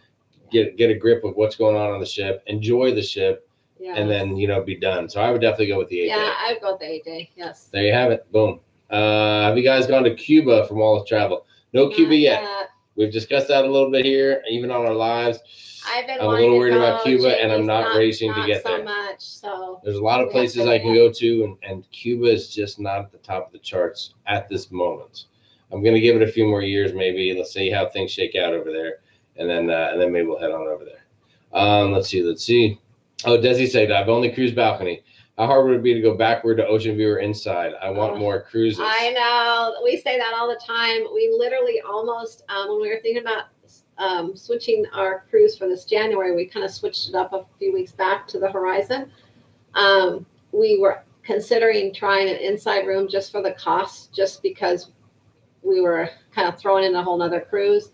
get a grip of what's going on the ship, enjoy the ship. Yes. And then, be done. So I would definitely go with the 8-day. Yeah, I would go with the 8-day. Yes. There you have it. Boom. Have you guys gone to Cuba from Wallace Travel? No Cuba yet. We've discussed that a little bit here, even on our lives. I'm a little worried about Cuba, and I'm not racing to get there. So there's a lot of places I can go to, and Cuba is just not at the top of the charts at this moment. I'm going to give it a few more years, maybe. Let's see how things shake out over there, and then maybe we'll head on over there. Let's see. Oh, Desi said, I've only cruised balcony. How hard would it be to go backward to ocean view or inside? I want more cruises. I know. We say that all the time. We literally almost, when we were thinking about switching our cruise for this January, we kind of switched it up a few weeks back to the Horizon. We were considering trying an inside room just for the cost, just because we were kind of throwing in a whole nother cruise.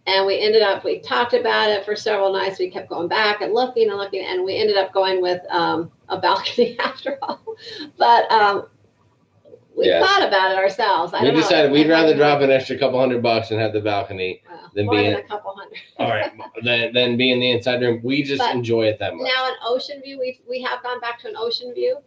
And we talked about it for several nights. We kept going back and looking, and we ended up going with a balcony after all. But We thought about it ourselves. We decided we'd rather drop an extra couple $100 and have the balcony than being a couple hundred. All right, then being the inside room. We just enjoy it that much. Now an ocean view, we have gone back to an ocean view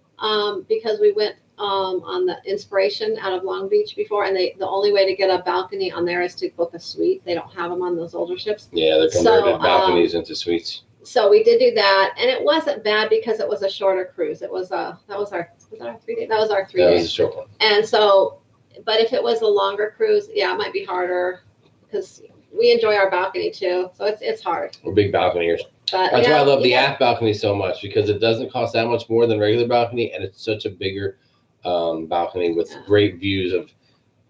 because we went on the Inspiration out of Long Beach before, and the only way to get a balcony on there is to book a suite. They don't have them on those older ships. Yeah, they're converted balconies into suites. So we did do that, and it wasn't bad because it was a shorter cruise. It was that was our 3 day. That was our 3 days. That was a short one. And so, but if it was a longer cruise, yeah, it might be harder because we enjoy our balcony too. So it's hard. We're big balconiers. But, that's why I love the aft balcony so much, because it doesn't cost that much more than regular balcony, and it's such a bigger balcony with great views of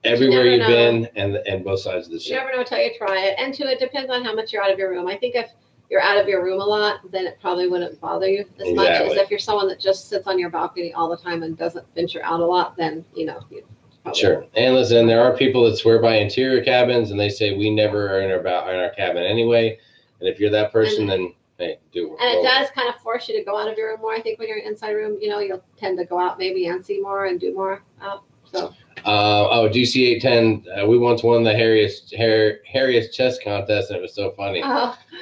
everywhere you've been and both sides of the ship. You never know until you try it, and it depends on how much you're out of your room. I think if you're out of your room a lot, then it probably wouldn't bother you as much as if you're someone that just sits on your balcony all the time and doesn't venture out a lot. Then Sure. And listen, there are people that swear by interior cabins, and they say we never are in our cabin anyway. And if you're that person, then hey, do it. And it does kind of force you to go out of your room more. I think when you're inside room, you'll tend to go out maybe and see more and do more out. So. GC810. We once won the hairiest chest contest, and it was so funny.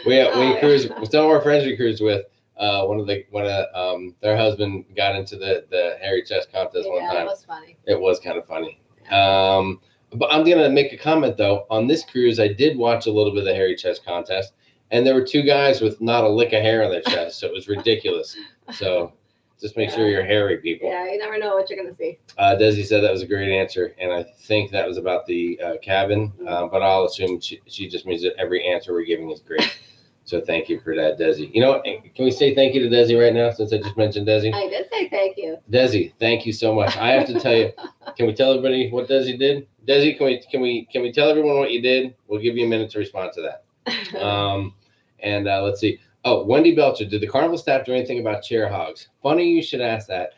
We cruised. Some of our friends we cruised with. Their husband got into the hairy chest contest one time. Yeah, it was funny. It was kind of funny. But I'm gonna make a comment though. On this cruise, I did watch a little bit of the hairy chest contest, and there were 2 guys with not a lick of hair on their chest, so it was ridiculous. So. Just make sure you're hairy, people. Yeah, you never know what you're going to see. Desi said that was a great answer, and I think that was about the cabin, but I'll assume she just means that every answer we're giving is great. So thank you for that, Desi. You know what? Can we say thank you to Desi right now, since I just mentioned Desi? I did say thank you. Desi, thank you so much. I have to tell you, can we tell everybody what Desi did? Desi, can we tell everyone what you did? We'll give you a minute to respond to that. Let's see. Oh, Wendy Belcher, did the Carnival staff do anything about chair hogs? Funny you should ask that.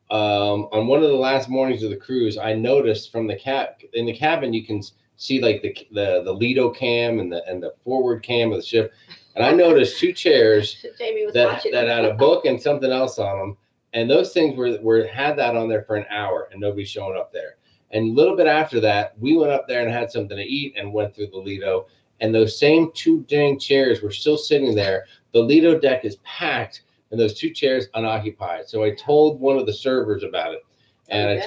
On one of the last mornings of the cruise, I noticed from in the cabin, you can see like the Lido cam and the forward cam of the ship. And I noticed 2 chairs that had a book and something else on them. And those things had that on there for an hour, and nobody's showing up there. And a little bit after that, we went up there and had something to eat and went through the Lido. And those same 2 dang chairs were still sitting there. The Lido deck is packed, and those 2 chairs unoccupied. So I told one of the servers about it, and I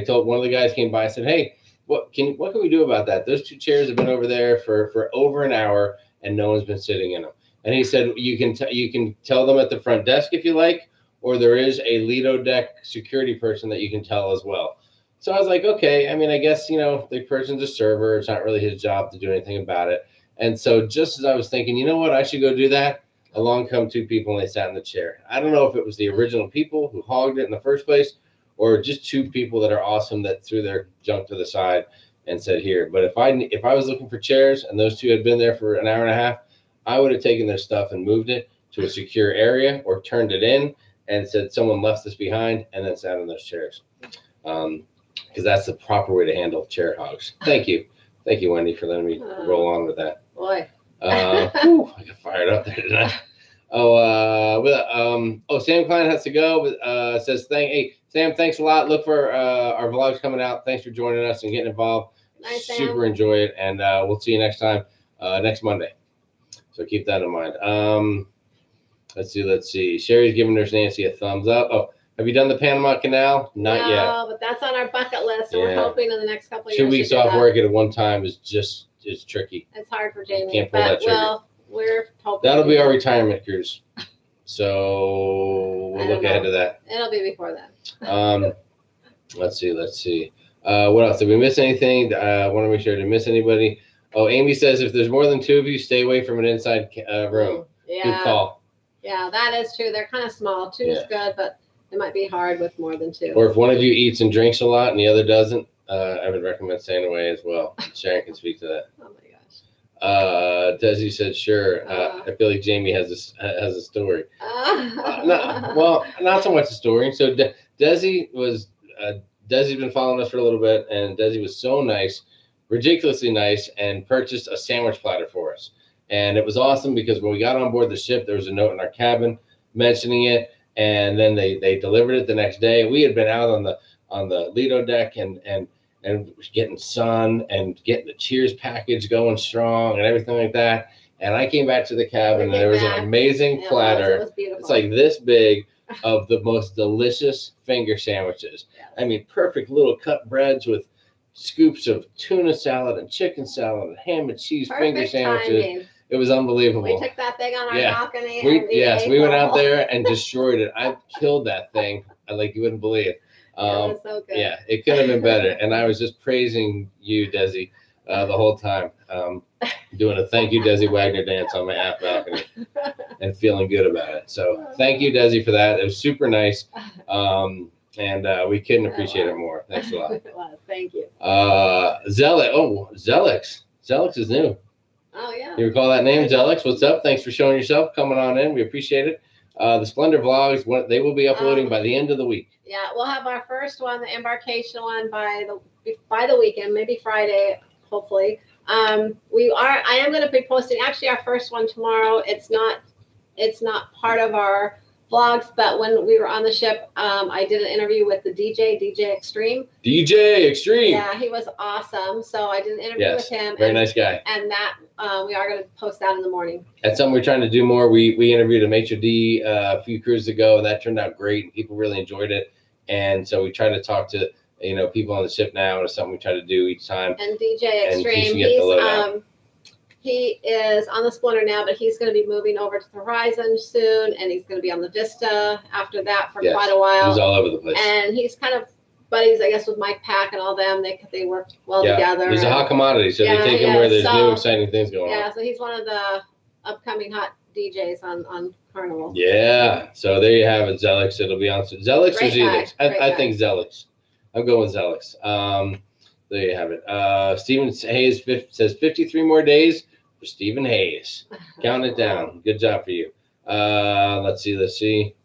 told one of the guys came by. I said, "Hey, what can we do about that? Those 2 chairs have been over there for over an hour, and no one's been sitting in them." And he said, "You can tell them at the front desk if you like, or there is a Lido deck security person that you can tell as well." So I was like, okay. I mean, I guess the person's a server. It's not really his job to do anything about it. And so just as I was thinking, you know what, I should go do that, along come 2 people and they sat in the chair. I don't know if it was the original people who hogged it in the first place, or just 2 people that are awesome that threw their junk to the side and said, here. But if I was looking for chairs and those 2 had been there for an hour and a half, I would have taken their stuff and moved it to a secure area or turned it in and said someone left this behind, and then sat in those chairs. Because that's the proper way to handle chair hogs. Thank you, Wendy, for letting me roll on with that. Boy. I got fired up there tonight. Sam Klein has to go, but says, hey, Sam, thanks a lot. Look for our vlogs coming out. Thanks for joining us and getting involved. Nice, Super enjoy it, and we'll see you next time, next Monday. So keep that in mind. Let's see. Sherry's giving Nurse Nancy a thumbs up. Oh, have you done the Panama Canal? Not yet. No, but that's on our bucket list, and we're hoping in the next couple of years. 2 weeks off work at one time is tricky. It's hard for Jamie. Can't pull that trigger. Well, we're hoping. That'll be our retirement cruise. So we'll look ahead to that. It'll be before that. Let's see. What else? Did we miss anything? I want to make sure I didn't miss anybody. Oh, Amy says if there's more than 2 of you, stay away from an inside room. Yeah. Good call. Yeah, that is true. They're kind of small. 2 is good, but it might be hard with more than 2. Or if one of you eats and drinks a lot and the other doesn't, I would recommend staying away as well. Sharon can speak to that. Oh my gosh. Desi said, sure. I feel like Jamie has a story. Not so much a story. So Desi's been following us for a little bit, and Desi was so nice, ridiculously nice, and purchased a sandwich platter for us. And it was awesome because when we got on board the ship, there was a note in our cabin mentioning it, and then they delivered it the next day. We had been out on the Lido deck and getting sun and getting the cheers package going strong and everything like that. And I came back to the cabin and there was an amazing platter. It was beautiful. It's like this big of the most delicious finger sandwiches. Yes. I mean, perfect little cut breads with scoops of tuna salad and chicken salad and ham and cheese finger sandwiches. Timing. It was unbelievable. We took that thing on our balcony. We went out there and destroyed it. I killed that thing. Like you wouldn't believe. It was so good. Yeah, it could have been better. And I was just praising you, Desi, the whole time. Doing a thank you, Desi Wagner dance on my aft balcony and feeling good about it. So thank you, Desi, for that. It was super nice. And we couldn't appreciate it more. Thanks a lot. It was. Thank you. Zelix. Zelix is new. Oh, yeah. You recall that name, Zelix? What's up? Thanks for showing yourself, coming on in. We appreciate it. The Splendor vlogs, they will be uploading by the end of the week. Yeah, we'll have our first one, the embarkation one, by the weekend, maybe Friday, hopefully. I am going to be posting actually our first one tomorrow. It's not part of our vlogs, but when we were on the ship, I did an interview with the DJ Extreme. DJ Extreme. Yeah, he was awesome. So I did an interview with him. Very nice guy. And that we are going to post that in the morning. That's something we're trying to do more. We interviewed a maitre d' a few cruises ago, and that turned out great. And people really enjoyed it. And so we try to talk to people on the ship now, and it's something we try to do each time. And DJ Extreme, he is on the Splendor now, but he's going to be moving over to the Horizon soon, and he's going to be on the Vista after that for quite a while. He's all over the place. And he's kind of buddies, I guess, with Mike Pack and all them. They work well together. He's a hot commodity, so they take him where there's new exciting things going on. Yeah, so he's one of the upcoming hot DJs on Carnival. Yeah, so there you have it, Zelix. It'll be on. Zelix or Zelix? I think Zelix. I'm going with Zelix. There you have it. Stephen Hayes says 53 more days for Stephen Hayes. Count it down. Good job for you. Let's see.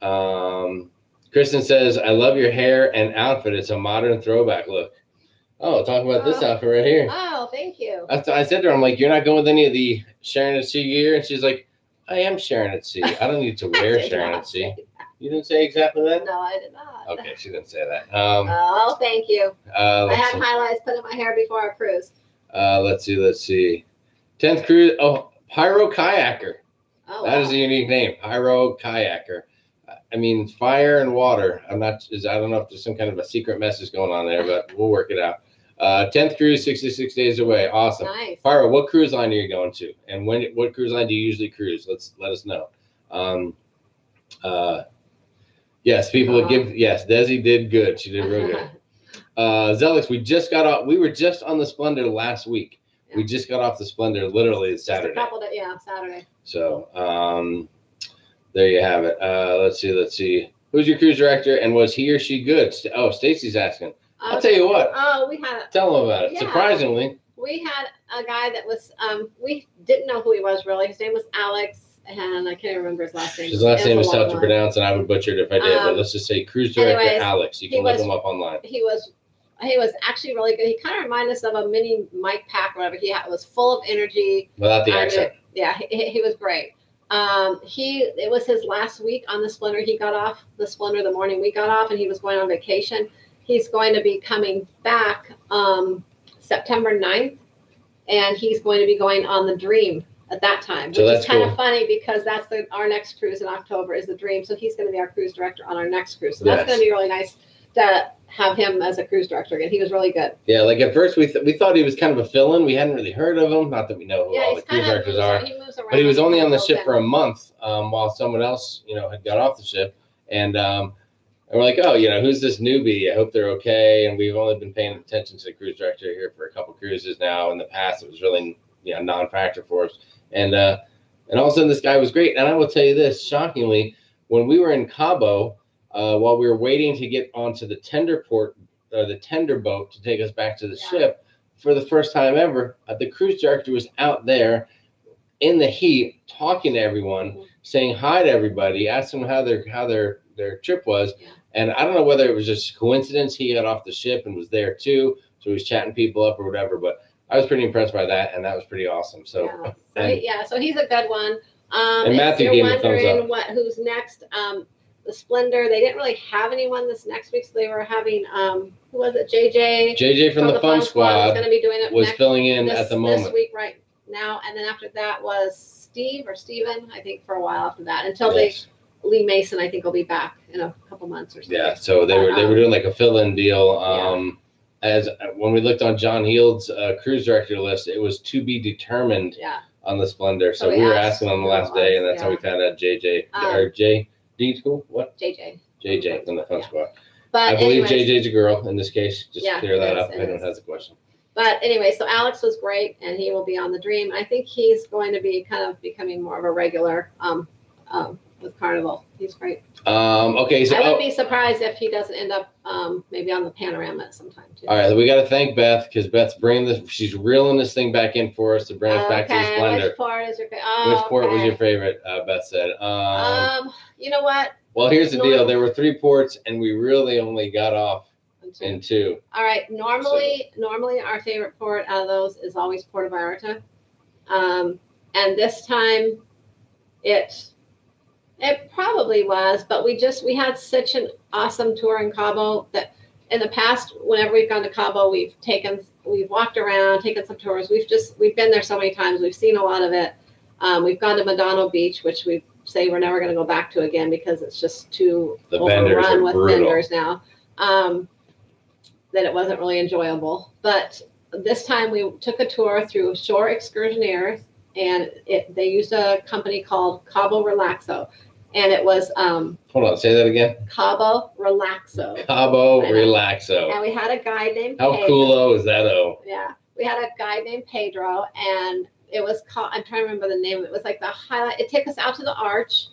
Kristen says, I love your hair and outfit. It's a modern throwback look. Oh, talk about this outfit right here. Oh, thank you. I said to her, I'm like, you're not going with any of the Sharon at Sea gear? And she's like, I am Sharon at Sea. I don't need to wear Sharon at Sea. You didn't say exactly that? No, I did not. Okay, she didn't say that. Thank you. I had highlights put in my hair before our cruise. Let's see. 10th cruise. Oh, Pyro Kayaker. Oh, that is a unique name. Pyro Kayaker. I mean, fire and water. I don't know if there's some kind of a secret message going on there, but we'll work it out. 10th cruise, 66 days away. Awesome. Nice. Pyro, what cruise line are you going to? And what cruise line do you usually cruise? Let us know. Yes, people would give. Yes, Desi did good. She did real good. Zelix, we just got off. We were just on the Splendor last week. Yeah. We just got off the Splendor literally Saturday. Just a couple days, Saturday. So there you have it. Let's see. Who's your cruise director, and was he or she good? Oh, Stacy's asking. I'll tell you what. Oh, we had. Tell them about it. Yeah. Surprisingly, we had a guy that was. We didn't know who he was really. His name was Alex. And I can't remember his last name. His last name is tough to pronounce, and I would butcher it if I did. But let's just say cruise director Alex. You can look him up online. He was actually really good. He kind of reminded us of a mini Mike Pack, or whatever. He was full of energy. Without the accent. Yeah, he was great. It was his last week on the Splendor. He got off the Splendor the morning we got off, and he was going on vacation. He's going to be coming back September 9th, and he's going to be going on the Dream at that time, which is kind of funny because that's our next cruise in October is the Dream. So he's going to be our cruise director on our next cruise. So that's going to be really nice to have him as a cruise director again. He was really good. Yeah, like at first we thought he was kind of a fill-in. We hadn't really heard of him. Not that we know who all the cruise directors are. But he was only on the ship for a month while someone else, had got off the ship. And we're like, oh, who's this newbie? I hope they're okay. And we've only been paying attention to the cruise director here for a couple cruises now. In the past, it was really non-factor for us. And all of a sudden, this guy was great. And I will tell you this, shockingly, when we were in Cabo, while we were waiting to get onto the tender boat to take us back to the ship, for the first time ever, the cruise director was out there in the heat, talking to everyone, saying hi to everybody, asking them how their trip was. And I don't know whether it was just coincidence he got off the ship and was there too, so he was chatting people up or whatever, but I was pretty impressed by that, and that was pretty awesome. So so he's a good one. And Matthew gave a thumbs up. Who's next? the Splendor. They didn't really have anyone this next week, so they were having who was it? JJ. JJ from the Fun Squad was going to be doing it. Was filling in at the moment this week right now, and then after that was Steve or Steven, I think, for a while after that until Lee Mason, I think, will be back in a couple months or something. Yeah, so they were doing like a fill-in deal. As when we looked on John Heald's cruise director list, it was to be determined on the Splendor. So we were asking on the last day, and that's how we found out JJ or JD School. What? JJ from the Fun Squad. But I believe JJ's a girl in this case. Just clear that up. Anyone has a question. But anyway, so Alex was great, and he will be on the Dream. I think he's going to be kind of becoming more of a regular with Carnival. He's great. Okay, so I would be surprised if he doesn't end up maybe on the Panorama at some time too. All right, we got to thank Beth because Beth's bringing this. She's reeling this thing back in for us to bring us back to the Splendor. Which port is your favorite? Which port was your favorite? Beth said. You know what? Well, here's the deal. There were 3 ports, and we really only got off in 2. All right. Normally our favorite port out of those is always Puerto Vallarta, and this time it probably was, but we had such an awesome tour in Cabo that in the past, whenever we've gone to Cabo, we've walked around, taken some tours. We've been there so many times. We've seen a lot of it. We've gone to Madonna Beach, which we say we're never going to go back to again because it's just too overrun with vendors now. That it wasn't really enjoyable. But this time we took a tour through Shore Excursionaires, and they used a company called Cabo Relaxo. And it was hold on, say that again. Cabo Relaxo. Cabo Relaxo. And we had a guy named How Pedro. cool is that? Yeah. We had a guy named Pedro, and it was called, I'm trying to remember the name. It was like the highlight. It took us out to the arch.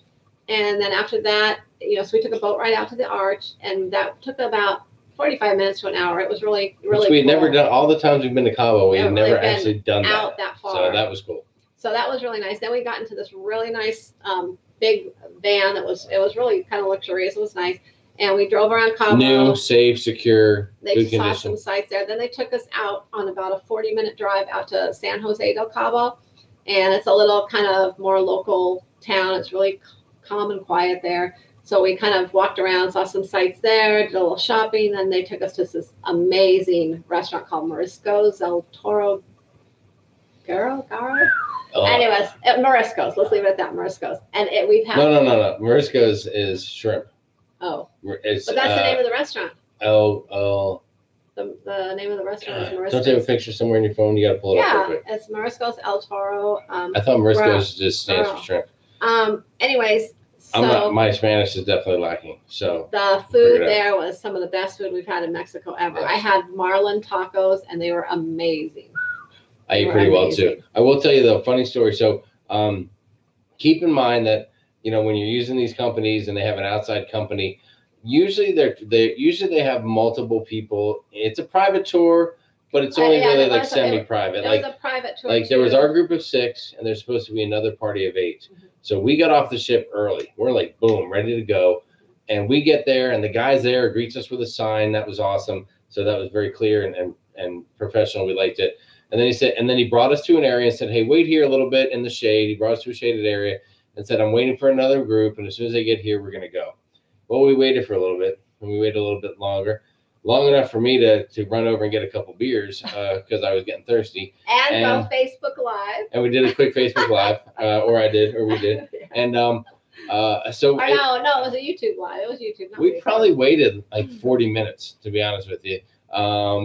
And then after that, so we took a boat ride out to the arch, and that took about 45 minutes to an hour. It was really, really cool. We'd never done, all the times we've been to Cabo, we had never actually done out that far. So that was cool. So that was really nice. Then we got into this really nice big van it was really kind of luxurious. It was nice. And we drove around Cabo. New, safe, secure, good condition. They saw some sights there. Then they took us out on about a 40-minute drive out to San Jose del Cabo. And it's a little kind of more local town. It's really calm and quiet there. So we kind of walked around, saw some sights there, did a little shopping. Then they took us to this amazing restaurant called Marisco's El Toro Garo? Anyways, Marisco's. Let's leave it at that. Marisco's. And we've had... No. Marisco's is shrimp. Oh. But that's the name of the restaurant. The name of the restaurant is Marisco's. Don't take a picture somewhere in your phone. You got to pull it up real quick. It's Marisco's El Toro. I thought Marisco's just stands for shrimp. Anyways... my Spanish is definitely lacking. So the food there was some of the best food we've had in Mexico ever. Yes. I had marlin tacos, and they were amazing. I ate pretty well too. I will tell you the funny story. So keep in mind that when you're using these companies and they have an outside company, usually they have multiple people. It's a private tour, but it's only really like semi-private. It was a private tour. Like there was our group of 6, and there's supposed to be another party of 8. Mm-hmm. So we got off the ship early. We're like, boom, ready to go. And we get there, and the guy's there, greets us with a sign. That was awesome. So that was very clear and professional. We liked it. And then he brought us to an area and said, hey, wait here a little bit in the shade. He brought us to a shaded area and said, I'm waiting for another group. And as soon as they get here, we're going to go. Well, we waited for a little bit, and we waited a little bit longer. Long enough for me to run over and get a couple beers because I was getting thirsty. And go Facebook Live. And we did a quick Facebook Live, or we did. And no, it was a YouTube Live. It was YouTube. We probably waited like 40 minutes, to be honest with you,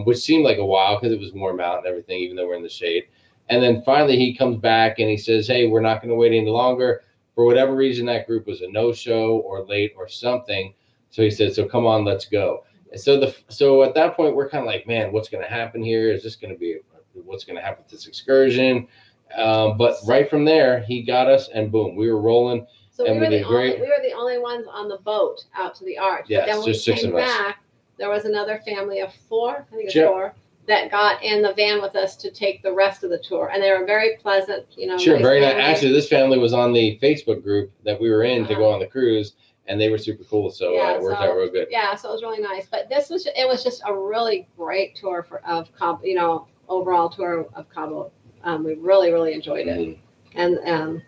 which seemed like a while because it was warm out and everything, even though we're in the shade. And then finally he comes back and he says, hey, we're not going to wait any longer. For whatever reason, that group was a no-show or late or something. So he said, so come on, let's go. So at that point, we're kind of like, man, what's going to happen here? Is this going to be what's going to happen with this excursion? But right from there, he got us, and boom, we were rolling. So we were the only ones on the boat out to the arch. Yes, but then when just 6 of us. Back, there was another family of 4, I think it's 4, that got in the van with us to take the rest of the tour, and they were very pleasant. Sure, very nice. Actually, this family was on the Facebook group that we were in to go on the cruise. And they were super cool, so it worked out real good. Yeah, so it was really nice. But it was just a really great tour of Cabo, overall tour of Cabo. We really, really enjoyed it. Mm-hmm. And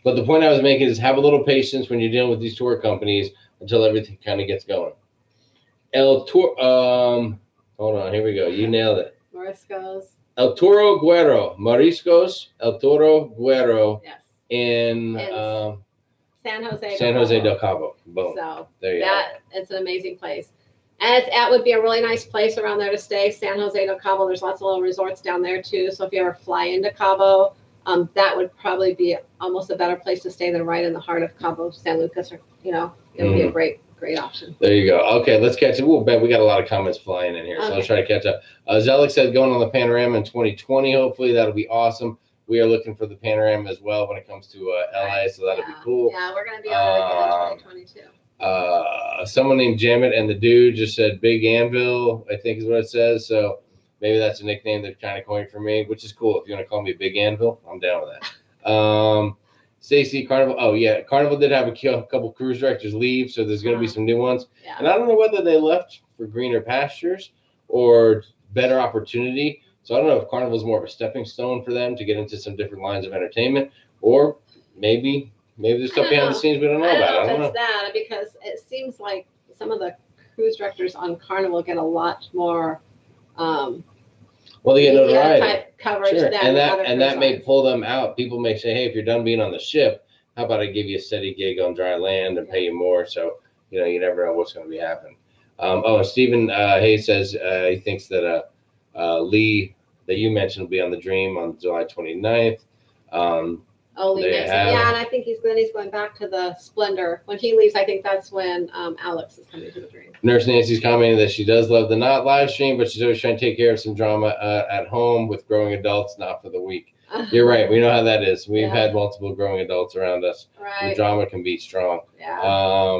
But the point I was making is have a little patience when you're dealing with these tour companies until everything kind of gets going. Hold on, here we go. You nailed it. Mariscos. El Toro Guero. Mariscos, El Toro Guero. Yes. In San Jose. San Jose del Cabo. Boom. So there you go. It's an amazing place. And it would be a really nice place around there to stay. San Jose del Cabo. There's lots of little resorts down there too. So if you ever fly into Cabo, that would probably be almost a better place to stay than right in the heart of Cabo San Lucas. Or it would be a great option. There you go. Okay, let's catch it. We'll bet we got a lot of comments flying in here, so let's try to catch up. Zelik said going on the Panorama in 2020. Hopefully that'll be awesome. We are looking for the Panorama as well when it comes to LA, so that'll be cool. Yeah, we're going to be on it in 2022. Someone named Jamet and the dude just said Big Anvil, I think is what it says. So maybe that's a nickname they're kind of coined for me, which is cool. If you want to call me Big Anvil, I'm down with that. Stacy, Carnival. Oh, yeah. Carnival did have a couple cruise directors leave, so there's going to be some new ones. Yeah. And I don't know whether they left for greener pastures or better opportunity. So I don't know if Carnival's more of a stepping stone for them to get into some different lines of entertainment, or maybe there's stuff behind the scenes we don't know about. I don't know if it's that, because it seems like some of the cruise directors on Carnival get a lot more they get notoriety, type coverage, sure. And that may pull them out. People may say, hey, if you're done being on the ship, how about I give you a steady gig on dry land and pay you more? So you never know what's going to be happening. And Stephen Hayes says he thinks that Lee that you mentioned will be on the Dream on July 29th. Lee Mason. Yeah, and I think he's going back to the Splendor. When he leaves, I think that's when Alex is coming to the Dream. Nurse Nancy's commenting that she does love the not live stream, but she's always trying to take care of some drama at home with growing adults, not for the weak. You're right. We know how that is. We've had multiple growing adults around us. Right. The drama can be strong. Yeah.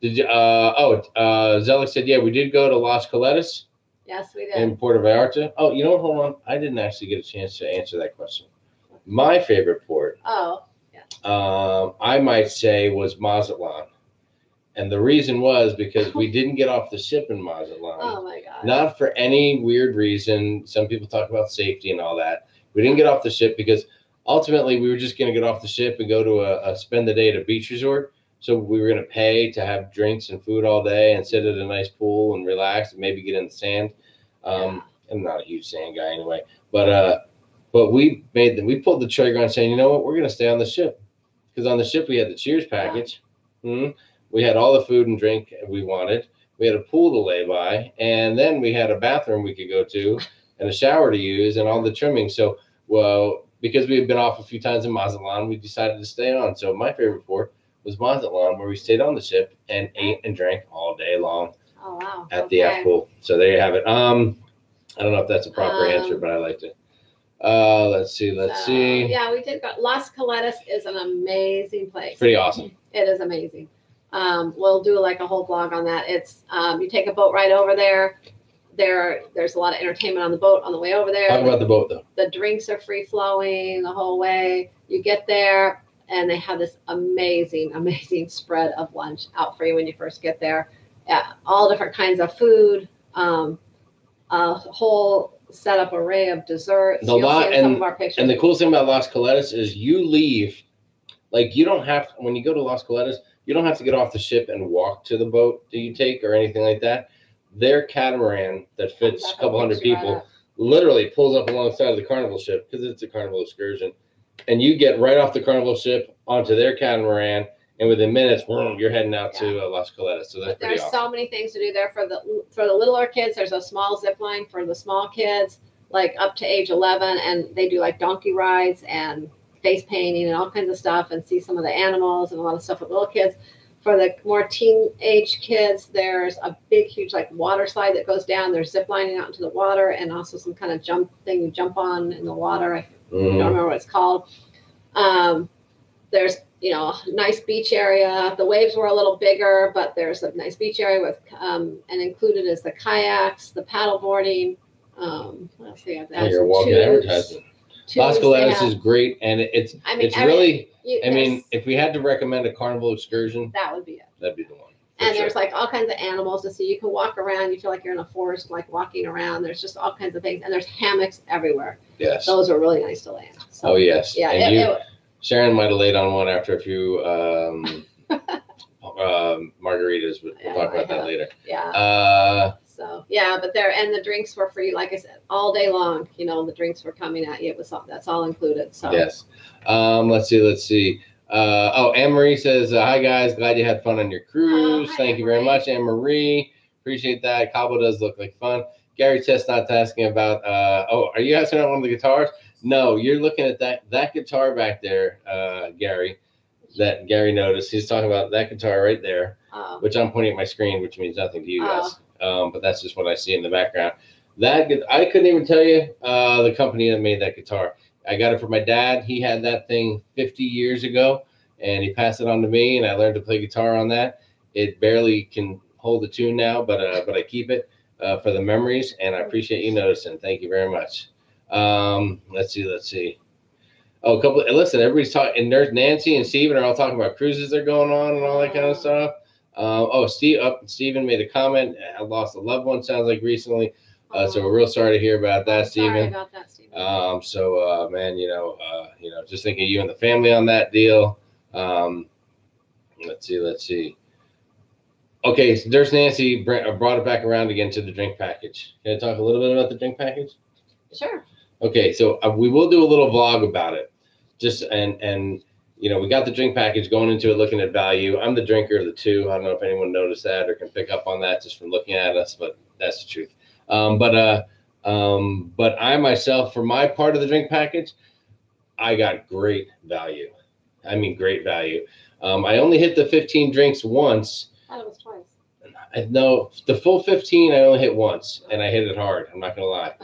Did you? Zelik said, yeah, we did go to Las Caletas. Yes, we did. In Puerto Vallarta. Oh, you know what? Hold on. I didn't actually get a chance to answer that question. My favorite port, I might say, was Mazatlan. And the reason was because we didn't get off the ship in Mazatlan. Oh, my God. Not for any weird reason. Some people talk about safety and all that. We didn't get off the ship because ultimately we were just going to get off the ship and go to spend the day at a beach resort. So we were going to pay to have drinks and food all day and sit at a nice pool and relax and maybe get in the sand. I'm not a huge sand guy anyway. But we pulled the trigger on saying, you know what, we're going to stay on the ship. Because on the ship, we had the Cheers package. Yeah. We had all the food and drink we wanted. We had a pool to lay by. And then we had a bathroom we could go to and a shower to use and all the trimming. So, because we had been off a few times in Mazatlan, we decided to stay on. So my favorite port was Mazatlan, where we stayed on the ship and ate and drank all day long at the F pool. So there you have it. I don't know if that's a proper answer, but I liked it. Let's see. Yeah, we did go. Las Caletas is an amazing place. Pretty awesome. It is amazing. We'll do like a whole blog on that. It's you take a boat ride over there. There's a lot of entertainment on the boat on the way over there. Talk about the boat though. The drinks are free flowing the whole way. You get there and they have this amazing spread of lunch out for you when you first get there. Yeah, all different kinds of food. A whole set up array of desserts. Some of our pictures. And the cool thing about Las Caletas is you leave, like you don't have, when you go to Las Caletas, you don't have to get off the ship and walk to the boat that you take or anything like that. Their catamaran that fits a couple hundred people literally pulls up alongside of the Carnival ship because it's a Carnival excursion. And you get right off the Carnival ship onto their catamaran, and within minutes, you're heading out to Las Caletas. So that's pretty awesome. There's so many things to do there for the littler kids. There's a small zip line for the small kids, like up to age 11, and they do like donkey rides and face painting and all kinds of stuff, and see some of the animals and a lot of stuff with little kids. For the more teenage kids, there's a big, huge like water slide that goes down. There's zip lining out into the water, and also some kind of jump thing you jump on in the water. I don't remember what it's called. There's a nice beach area. The waves were a little bigger, but there's a nice beach area with, and included is the kayaks, the paddle boarding. What else do you have? You're walking advertising. Las Caletas is great, and it's really. If we had to recommend a Carnival excursion, that would be it. That'd be the one. And there's like all kinds of animals to see. You can walk around. You feel like you're in a forest, like walking around. There's just all kinds of things, and there's hammocks everywhere. Yes, those are really nice to land. So, yes. Yeah. Sharon might have laid on one after a few margaritas. We'll talk about that later. Yeah. So yeah, but the drinks were free, like I said, all day long. You know, the drinks were coming at you. That's all included. So yes. Let's see. Anne Marie says, "Hi guys, glad you had fun on your cruise. Thank you very much, Anne Marie. Appreciate that. Cabo does look like fun." Gary Chestnut's asking about. Are you asking about one of the guitars? No, you're looking at that guitar back there, Gary. That Gary noticed. He's talking about that guitar right there, which I'm pointing at my screen, which means nothing to you guys. But that's just what I see in the background. I couldn't even tell you the company that made that guitar. I got it from my dad. He had that thing 50 years ago, and he passed it on to me, and I learned to play guitar on that. It barely can hold a tune now, but I keep it for the memories, and I appreciate you noticing. Thank you very much. Let's see. Listen, everybody's talking, and there's Nancy and Steven are all talking about cruises that are going on and all that kind of stuff. Steven made a comment. I lost a loved one, sounds like recently. So we're real sorry to hear about that, Steven. Sorry about that, Steven. Man, just thinking of you and the family on that deal. Let's see. Okay, so there's Nancy brought it back around again to the drink package. Can I talk a little bit about the drink package? Sure. Okay, so we will do a little vlog about it. We got the drink package going into it, looking at value. I'm the drinker of the two. I don't know if anyone noticed that or can pick up on that just from looking at us, but that's the truth. But I myself, for my part of the drink package, I got great value. I mean, great value. I only hit the 15 drinks once. I thought it was twice. No, the full 15 I only hit once, and I hit it hard. I'm not gonna lie.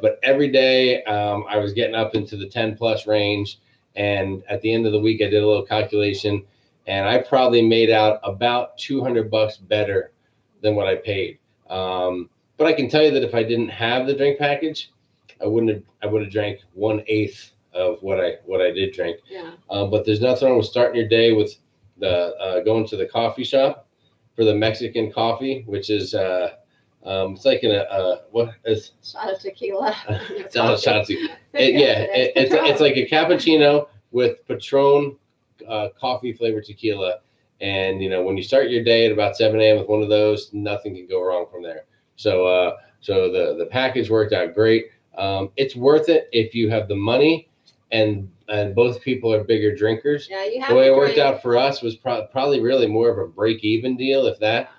But every day I was getting up into the 10 plus range, and at the end of the week I did a little calculation, and I probably made out about $200 better than what I paid. But I can tell you that if I didn't have the drink package, I would have drank 1/8 of what I did drink. Yeah. But there's nothing wrong with starting your day with the going to the coffee shop for the Mexican coffee, which is it's like what is shot of tequila. It's not a shot of tequila. It's like a cappuccino with Patron coffee flavored tequila. And when you start your day at about 7 a.m. with one of those, nothing can go wrong from there. So the package worked out great. It's worth it if you have the money and both people are bigger drinkers. Yeah, you have the way it worked out for us was probably really more of a break-even deal, if that.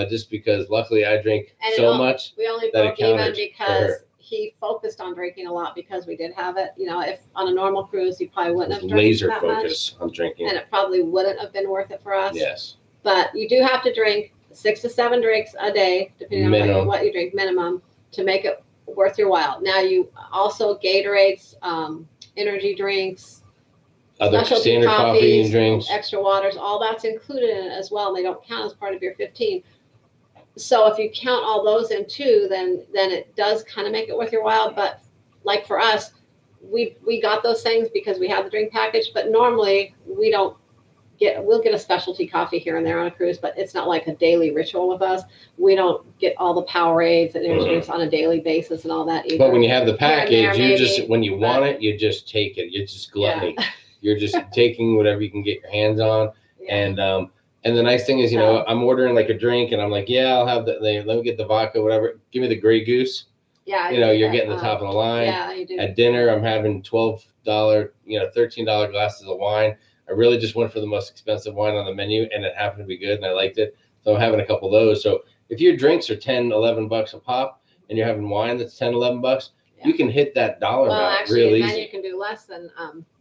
Just because luckily I drink so much. We only broke even because he focused on drinking a lot because we did have it. If on a normal cruise, he probably wouldn't have drank laser that focus much, on drinking, and it probably wouldn't have been worth it for us. Yes, but you do have to drink 6 to 7 drinks a day, depending on what you drink, minimum, to make it worth your while. Now you also Gatorades, energy drinks, other standard coffee and drinks, extra waters, all that's included in it as well. And they don't count as part of your 15. So if you count all those in too, then it does kind of make it worth your while. But like for us, we got those things because we have the drink package. But normally we'll get a specialty coffee here and there on a cruise, but it's not like a daily ritual with us. We don't get all the Powerades and energy drinks on a daily basis and all that either. But when you have the package, when you want it, you just take it. You're just gluttony. Yeah. You're just taking whatever you can get your hands on. Yeah. And the nice thing is, I'm ordering like a drink and I'm like, yeah, I'll have let me get the vodka, whatever. Give me the Grey Goose. Yeah. You're getting the top of the line. Yeah, you do. At dinner, I'm having $12, $13 glasses of wine. I really just went for the most expensive wine on the menu, and it happened to be good, and I liked it. So I'm having a couple of those. So if your drinks are $10, $11 a pop, and you're having wine that's $10, $11, you can hit that dollar amount real easy. Then you can do less than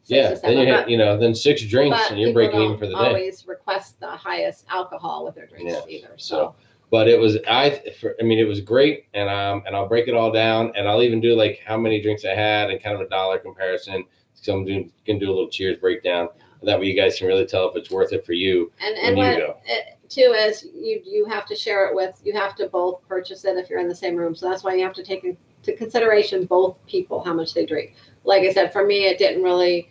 6 to 7. Then you hit, then 6 drinks, and you're breaking even for the day. Always request the highest alcohol with their drinks either. So. But it was it was great, and I'll break it all down, and I'll even do like how many drinks I had and kind of a dollar comparison. So I'm going to do a little cheers breakdown. That way you guys can really tell if it's worth it for you. And when you go. Too is you have to share it with, you have to both purchase it if you're in the same room. So that's why you have to take into consideration both people, how much they drink. Like I said, for me, it didn't really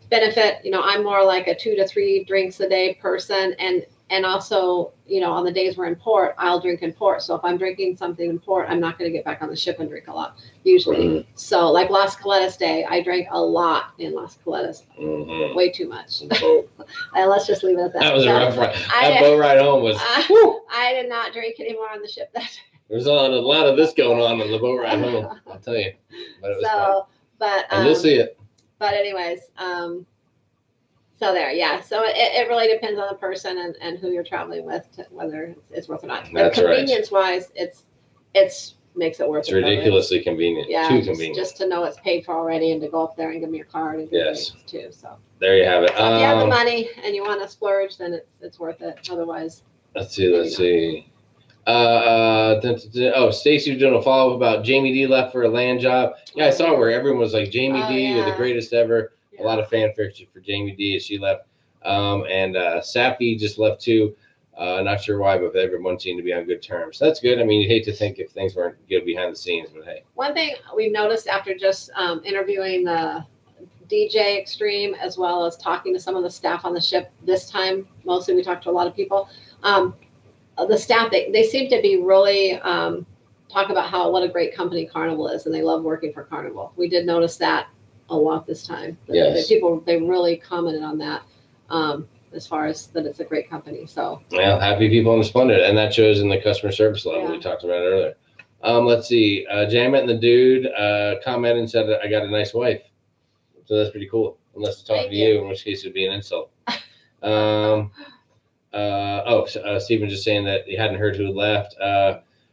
benefit. I'm more like a 2 to 3 drinks a day person. And And also, you know, on the days we're in port, I'll drink in port. So if I'm drinking something in port, I'm not going to get back on the ship and drink a lot usually. So like Las Caletas Day, I drank a lot in Las Caletas, way too much. Let's just leave it at that. That was a rough ride. That boat ride home was. I did not drink anymore on the ship that day. There's a lot of this going on the boat ride home. I'll tell you. But it was fun. But and you'll see it. But anyways, so there, yeah. So it really depends on the person and who you're traveling with, whether it's worth it or not. But convenience-wise, it's makes it worth it. It's ridiculously convenient. Yeah, too convenient. Just to know it's paid for already and to go up there and give me your card and do things too. So there you have it. So if you have the money and you want to splurge, then it's worth it. Otherwise, let's see. Stacy was doing a follow-up about Jamie D left for a land job. Yeah, I saw where everyone was like, Jamie D, you're the greatest ever. A lot of fanfare for Jamie D as she left. And Safi just left too. Not sure why, but everyone seemed to be on good terms. So that's good. I mean, you hate to think if things weren't good behind the scenes, but hey. One thing we've noticed after just interviewing the DJ Extreme as well as talking to some of the staff on the ship this time, mostly we talked to a lot of people. The staff, they seem to be really talk about what a great company Carnival is, and they love working for Carnival. We did notice that a lot this time. They really commented on that as far as that it's a great company. So well, happy people on the Splendid, and that shows in the customer service level we talked about earlier. Let's see, Jamet and the dude commented and said I got a nice wife, so that's pretty cool. Unless it's talking to you, in which case it'd be an insult. Stephen just saying that he hadn't heard who had left.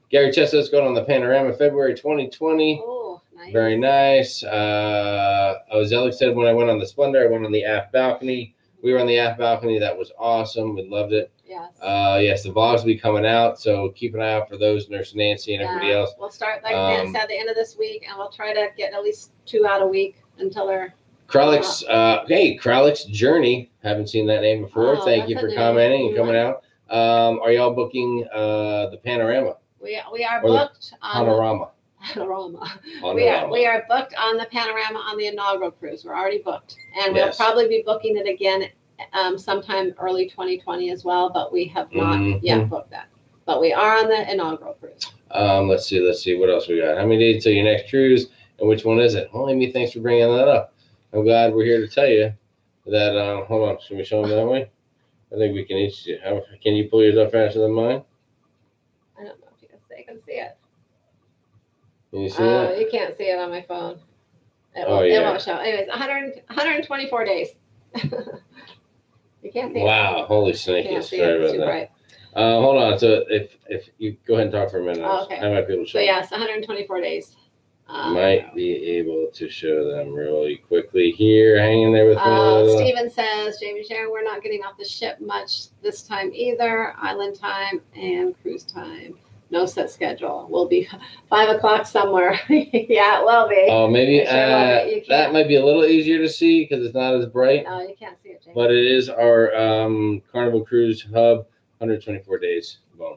Gary Chestnut's going on the Panorama February 2020. Oh, nice. Very nice. Zellick said when I went on the Splendor, I went on the aft balcony. We were on the aft balcony. That was awesome. We loved it. Yes. Yes, the vlogs will be coming out, so keep an eye out for those, Nurse Nancy and everybody else. We'll start, like Nancy said, at the end of this week, and we'll try to get at least 2 out a week until they're Kralix Journey. Haven't seen that name before. Thank you for commenting and coming out. Are y'all booking the Panorama? We are booked on Panorama. We are booked on the Panorama on the inaugural cruise. We're already booked, and we'll probably be booking it again sometime early 2020 as well. But we have not yet booked that. But we are on the inaugural cruise. Let's see what else we got. How many days till your next cruise, and which one is it? Well, Amy, thanks for bringing that up. I'm glad we're here to tell you that. Hold on, should we show them that way? I think we can each. Can you pull yours up faster than mine? I don't know if you can see it. Can you see it? You can't see it on my phone. It won't show. Anyways, 124 days. You can't see it. Wow, holy snake! Sorry about that. Hold on. So if you go ahead and talk for a minute, okay. I might be able to show. So yes, 124 days. Might be able to show them really quickly here. Hang in there with me. Steven says, Jamie Sharon, we're not getting off the ship much this time either. Island time and cruise time. No set schedule. We'll be 5 o'clock somewhere. Yeah, it will be. Oh, maybe that might be a little easier to see because it's not as bright. No, you can't see it, Jamie. But it is our Carnival Cruise Hub, 124 days. Boom.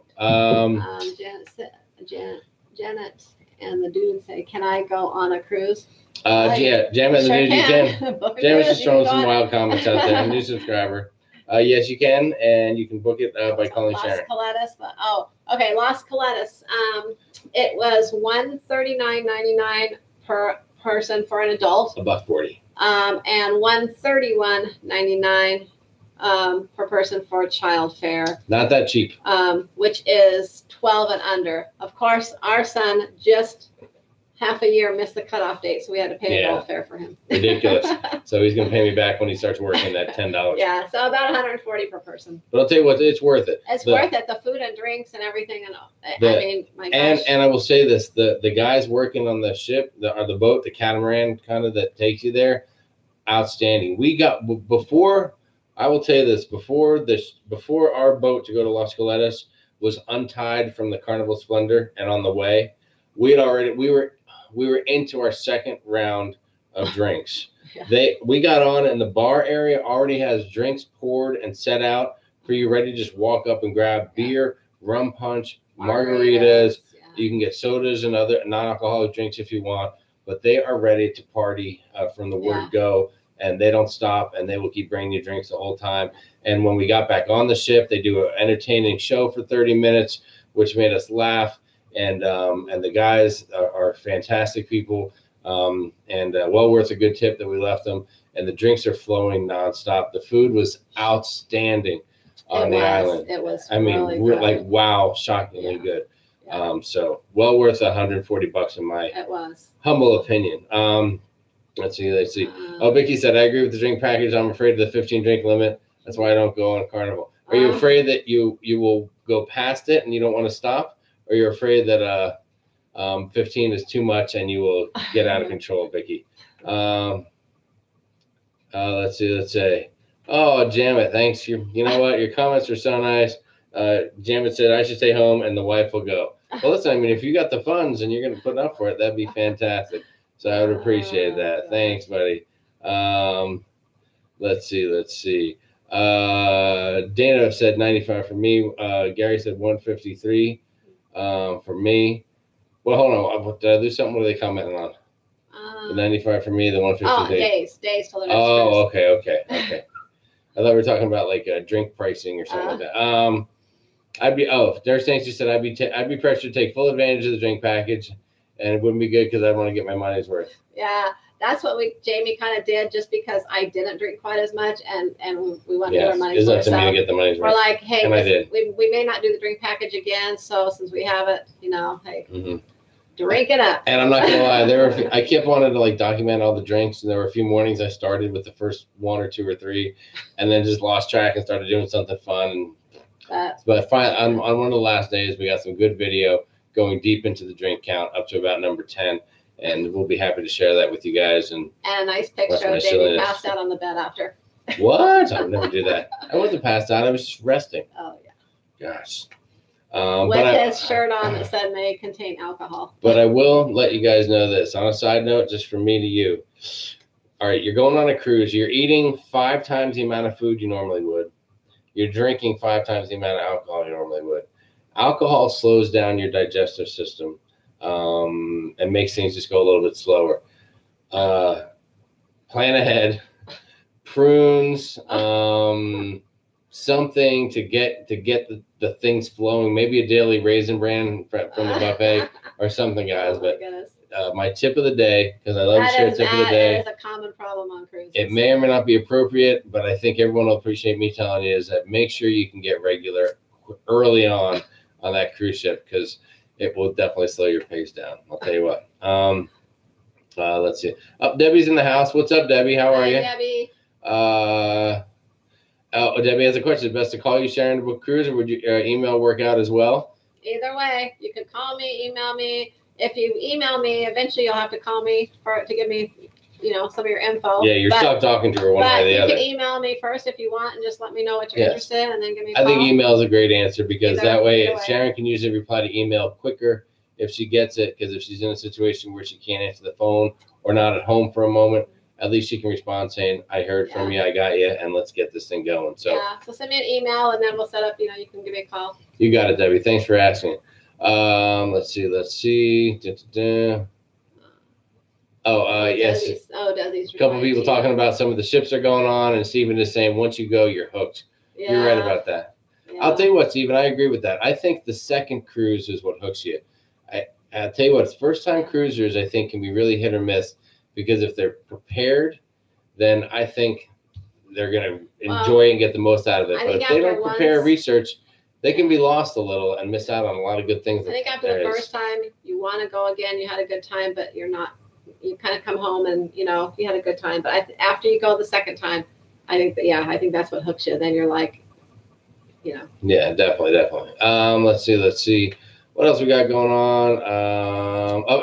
Janet and the dude say, can I go on a cruise? Janet and the dude, you can. Janet's just throwing some wild comments out there. New subscriber. Yes, you can, and you can book it by calling Sharon. Las Caletas. It was $139.99 per person for an adult. $140. And $131.99 per person for child fare. Not that cheap. Which is 12 and under. Of course, our son just half a year missed the cutoff date, so we had to pay adult fare for him. Ridiculous. So he's going to pay me back when he starts working that $10. Yeah, so about $140 per person. But I'll tell you what, it's worth it. It's worth it. The food and drinks and everything, and I mean, my gosh. And I will say this: the guys working on the ship, the boat, the catamaran kind of that takes you there, outstanding. We got before. I will tell you this: before our boat to go to Las Caletas was untied from the Carnival Splendor and on the way, we were into our second round of drinks. We got on, and the bar area already has drinks poured and set out for you, ready to just walk up and grab beer, rum punch, margaritas. You can get sodas and other non-alcoholic drinks if you want, but they are ready to party from the word go. and they don't stop, and they will keep bringing you drinks the whole time. And when we got back on the ship, they do an entertaining show for 30 minutes, which made us laugh. And the guys are fantastic people, and well worth a good tip that we left them. And the drinks are flowing nonstop. The food was outstanding on the island. It was. I mean, really we're good. like, wow, shockingly good. Yeah. So well worth $140 in my humble opinion. Let's see. Oh, Vicky said, I agree with the drink package. I'm afraid of the 15 drink limit. That's why I don't go on Carnival. Are you afraid that you will go past it and you don't want to stop? Or you're afraid that 15 is too much and you will get out of control, Vicky? Let's see. Oh, Jamet, thanks. You know what? Your comments are so nice. Jamet said, I should stay home and the wife will go. Well, listen, I mean, if you got the funds and you're going to put up for it, that'd be fantastic. So I would appreciate that. Thanks, buddy. Let's see. Dana said 95 for me. Gary said 153 for me. Well, hold on. Did I do something? What are they commenting on? The 95 for me, the 153. Days till the next okay. I thought we were talking about like drink pricing or something like that. There's things you said I'd be pressured to take full advantage of the drink package, and it wouldn't be good because I want to get my money's worth. Yeah, that's what Jamie kind of did, just because I didn't drink quite as much, and we want to get our money's worth. It's up to me to get the money's worth. We're like, hey, and I did. We may not do the drink package again, so since we have it, hey, drink it up. And I'm not gonna lie, I kept wanting to like document all the drinks, and there were a few mornings I started with the first 1 or 2 or 3, and then just lost track and started doing something fun. But finally, on one of the last days, we got some good video going deep into the drink count up to about number 10, and we'll be happy to share that with you guys. And a nice picture of Jamie passed out on the bed after. What? I would never do that. I wasn't passed out. I was just resting. Oh yeah. Gosh. With his shirt on that said may contain alcohol. But I will let you guys know this on a side note, just from me to you. All right, you're going on a cruise. You're eating 5 times the amount of food you normally would. You're drinking 5 times the amount of alcohol you normally would. Alcohol slows down your digestive system and makes things just go a little bit slower. Plan ahead. Prunes, something to get the things flowing. Maybe a daily Raisin Bran from the buffet or something, guys. But my tip of the day, because I love to share tip of the day. That is a common problem on cruises. It may or may not be appropriate, but I think everyone will appreciate me telling you is that make sure you can get regular early on that cruise ship, because it will definitely slow your pace down. I'll tell you what. Let's see. Debbie's in the house. What's up, Debbie? How are you? Debbie. Debbie has a question. Is it best to call you, Sharon, to book cruise, or would your email work out as well? Either way, you can call me, email me. If you email me, eventually you'll have to call me to give me, some of your info. Yeah, you're stuck talking to her one way or the other. You can email me first if you want, and just let me know what you're interested in, and then give me a call. I think email is a great answer, because that way Sharon can usually reply to email quicker if she gets it, because if she's in a situation where she can't answer the phone or not at home for a moment, at least she can respond saying, I heard from you, I got you, and let's get this thing going. So send me an email, and then we'll set up, you can give me a call. You got it, Debbie. Thanks for asking. Let's see. Yes. Desi's a couple of people talking about some of the ships are going on, and Stephen is saying once you go, you're hooked. Yeah. You're right about that. Yeah. I'll tell you what, Stephen, I agree with that. I think the second cruise is what hooks you. I'll tell you what, first-time cruisers, I think, can be really hit or miss, because if they're prepared, then I think they're going to enjoy and get the most out of it. But if they don't prepare research, they can be lost a little and miss out on a lot of good things. I think after the first time, you want to go again, you had a good time, but you kind of come home and, you had a good time. But after you go the second time, I think that's what hooks you. Then you're like, Yeah, definitely. Let's see. What else we got going on?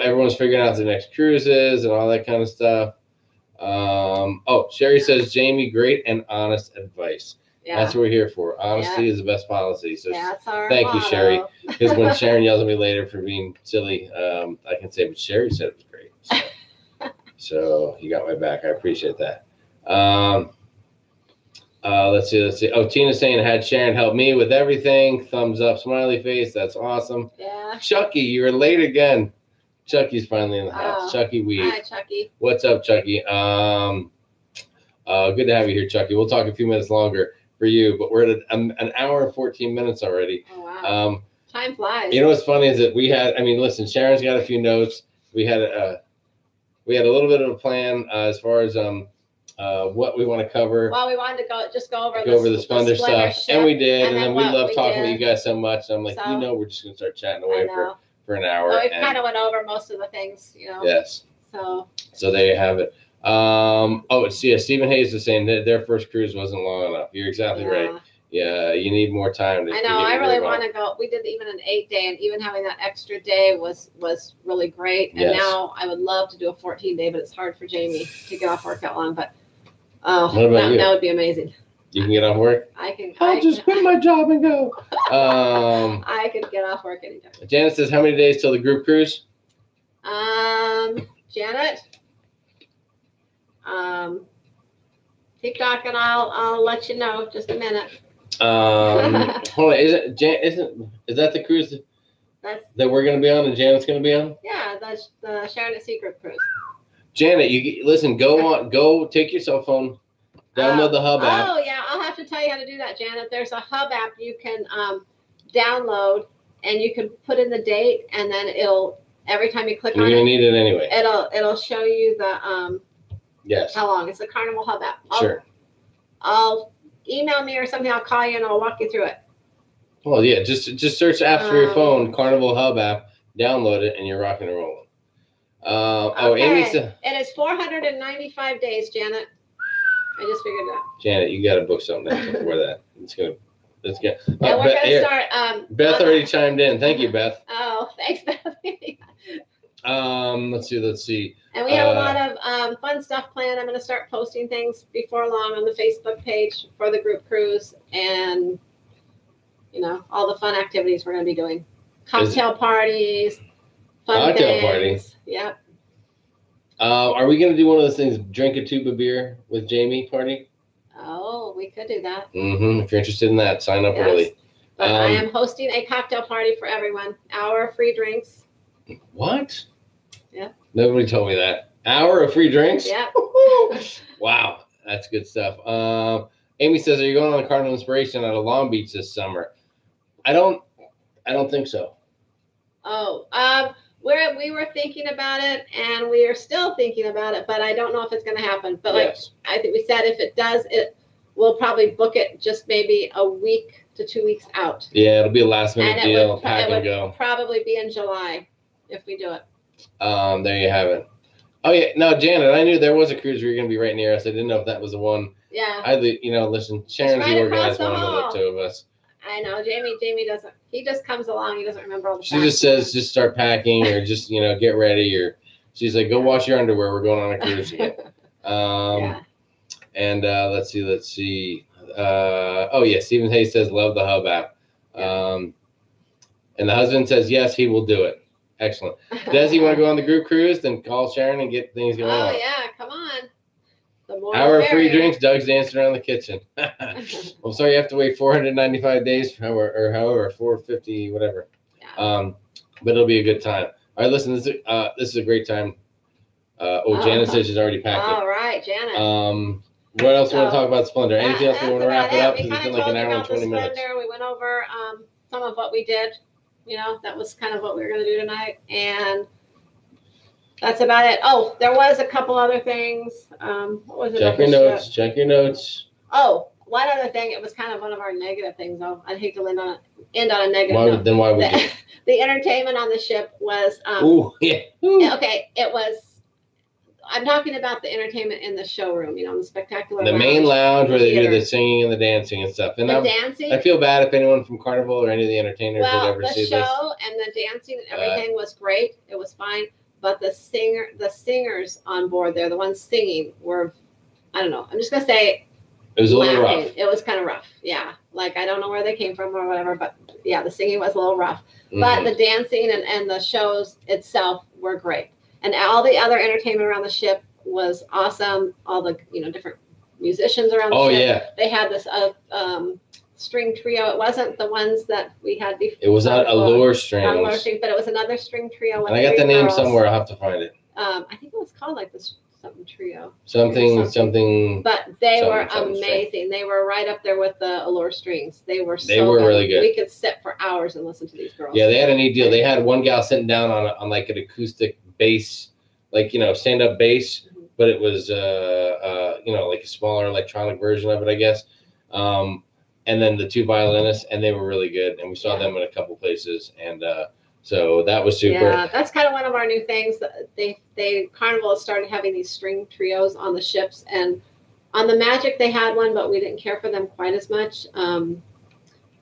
Everyone's figuring out the next cruises and all that kind of stuff. Sherry says, Jamie, great and honest advice. Yeah. That's what we're here for. Honesty is the best policy. So thank you, Sherry. Because when Sharon yells at me later for being silly, I can say, but Sherry said it was great. So you got my back. I appreciate that. Let's see. Oh, Tina's saying, had Sharon help me with everything. Thumbs up, smiley face. That's awesome. Yeah. Chucky, you're late again. Chucky's finally in the house. Chucky Weed. Hi, Chucky. What's up, Chucky? Good to have you here, Chucky. We'll talk a few minutes longer for you, but we're at an hour and 14 minutes already. Oh, wow. Time flies. You know what's funny is that listen, Sharon's got a few notes. We had a little bit of a plan as far as what we want to cover. Well, we wanted to go over the Splendor stuff, ship, and we did, and then we love talking did. with you guys so much. I'm like, we're just gonna start chatting away for an hour. So we kind of went over most of the things, Yes. So there you have it. Stephen Hayes is saying that their first cruise wasn't long enough. You're exactly right. Yeah, you need more time. I know. I really want to go. We did even an 8-day, and even having that extra day was really great. And now I would love to do a 14-day, but it's hard for Jamie to get off work that long. But that would be amazing. You can get off work? I can. I'll just quit my job and go. I could get off work anytime. Janet says, how many days till the group cruise? Janet. Keep talking. I'll let you know. Just a minute. Hold on. Is that the cruise that we're going to be on and Janet's going to be on? Yeah, that's the Sharon at Sea Group cruise. Janet, go take your cell phone, download the Hub app. Oh yeah, I'll have to tell you how to do that, Janet. There's a Hub app you can download, and you can put in the date, and then every time you click on it, you're gonna need it anyway. It'll show you the yes, how long. It's the Carnival Hub app. Sure. I'll email me or something. I'll call you and I'll walk you through it. Well, yeah, just search apps for your phone, Carnival Hub app, download it, and you're rocking and rolling. Amy said, it is 495 days, Janet. I just figured it out. Janet, you got to book something before that. It's good. Yeah, we're gonna start. Beth already chimed in. Thank you, Beth. Oh, thanks, Beth. Let's see. And we have a lot of fun stuff planned. I'm going to start posting things before long on the Facebook page for the group cruise, and all the fun activities we're going to be doing. Cocktail parties, fun things. Parties. Yep. Are we going to do one of those things, drink a tube of beer with Jamie party? Oh, we could do that. Mm-hmm. If you're interested in that, sign up early. But I am hosting a cocktail party for everyone. Hour of free drinks. What? Yeah. Nobody told me that. Hour of free drinks? Yeah. Wow. That's good stuff. Amy says, are you going on a Carnival Inspiration out of Long Beach this summer? I don't think so. Oh, we were thinking about it, and we are still thinking about it, but I don't know if it's going to happen. But I think we said, if it does, we'll probably book it just maybe a week to 2 weeks out. Yeah, it'll be a last minute deal. Pack and go. Probably be in July if we do it. There you have it. Oh yeah, no, Janet, I knew there was a cruise where you're going to be right near us. I didn't know if that was the one. Yeah. Listen, Sharon's the organized one of the two of us. I know. Jamie doesn't. He just comes along. He doesn't remember all the She just says, just start packing, or just, get ready, or she's like, go wash your underwear. We're going on a cruise again. Yeah. And let's see. Stephen Hayes says, love the Hub app. And the husband says, yes, he will do it. Excellent. Does he want to go on the group cruise? Then call Sharon and get things going on. Oh, yeah. Come on. The more hour of free drinks. Doug's dancing around the kitchen. I'm sorry you have to wait 495 days, or however, 450, whatever. Yeah. But it'll be a good time. All right, listen, this is a great time. Janet says she's already packed it. All right, Janet. What else do you want to talk about Splendor? Anything else we want to wrap it up? Because it's been like an hour and 20 minutes. We went over some of what we did. That was kind of what we were going to do tonight. And that's about it. Oh, there was a couple other things. What was it? Check your notes. Oh, one other thing. It was kind of one of our negative things, though. I'd hate to end on a negative note. Then why would you? The entertainment on the ship was... Okay, it was... I'm talking about the entertainment in the showroom, in the spectacular the main lounge where they do the singing and the dancing and stuff. And dancing. I feel bad if anyone from Carnival or any of the entertainers would ever see this. The show and the dancing and everything was great. It was fine. But the singers on board there, the ones singing, were, I don't know. I'm just going to say. It was a little rough. It was kind of rough. Yeah. Like, I don't know where they came from or whatever. But, yeah, the singing was a little rough. Mm-hmm. But the dancing and the shows itself were great. And all the other entertainment around the ship was awesome. All the, different musicians around the ship. Oh, yeah. They had this string trio. It wasn't the ones that we had before. It was not Allure Strings. But it was another string trio. And I got the name somewhere. I'll have to find it. I think it was called like the something trio. Something. But they were amazing. String. They were right up there with the Allure strings. They were really good. We could sit for hours and listen to these girls. Yeah, they had a neat deal. They had one gal sitting down on like an acoustic bass, like, you know, stand-up bass, but it was you know, like a smaller electronic version of it, I guess. And then the two violinists, and they were really good. And we saw them in a couple places, and so that was super. Yeah, that's kind of one of our new things. Carnival started having these string trios on the ships, and on the Magic they had one, but we didn't care for them quite as much.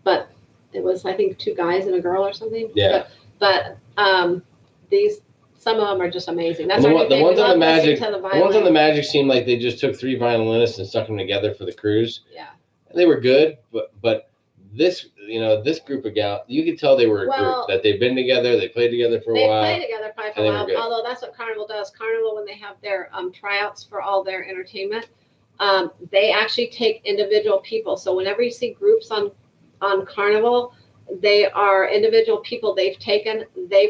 But it was, I think, 2 guys and a girl or something. Yeah. But some of them are just amazing. That's the ones on the Magic. The ones on the Magic seemed like they just took 3 violinists and stuck them together for the cruise. Yeah. And they were good, but this, you know, this group of gals, you could tell they were a group, that they've been together, they played together for a while. They played together probably for a while, although that's what Carnival does. Carnival, when they have their tryouts for all their entertainment, they actually take individual people. So whenever you see groups on Carnival, they are individual people they've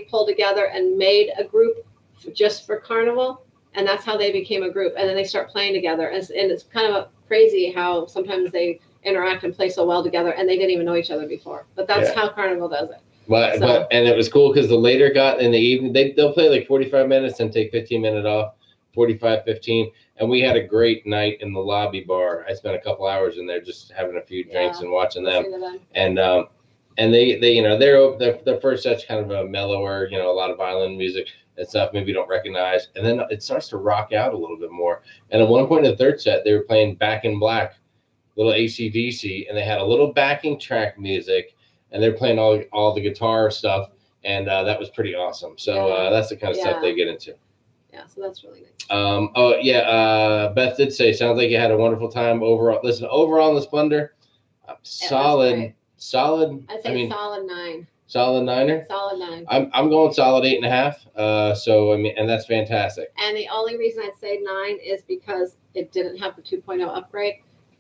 pulled together and made a group just for Carnival, and that's how they became a group. And then they start playing together, and it's kind of crazy how sometimes they interact and play so well together, and they didn't even know each other before. But that's how Carnival does it. But and it was cool because the later got in the evening, they'll play like 45 minutes and take 15-minute off, 45, 15. And we had a great night in the lobby bar. I spent a couple hours in there just having a few drinks and watching them. And they you know, their first set's kind of a mellower, you know, a lot of violin music and stuff maybe you don't recognize. And then it starts to rock out a little bit more. And at one point in the third set, they were playing Back in Black, little AC/DC, and they had a little backing track music, and they're playing all the guitar stuff, and that was pretty awesome. So that's the kind of stuff they get into. Yeah, so that's really nice. Beth did say, sounds like you had a wonderful time overall. Listen, overall in the Splendor, solid. I'd say solid 9. Solid 9er? Solid 9. I'm going solid 8.5. So I mean, and that's fantastic. And the only reason I'd say 9 is because it didn't have the 2.0 upgrade.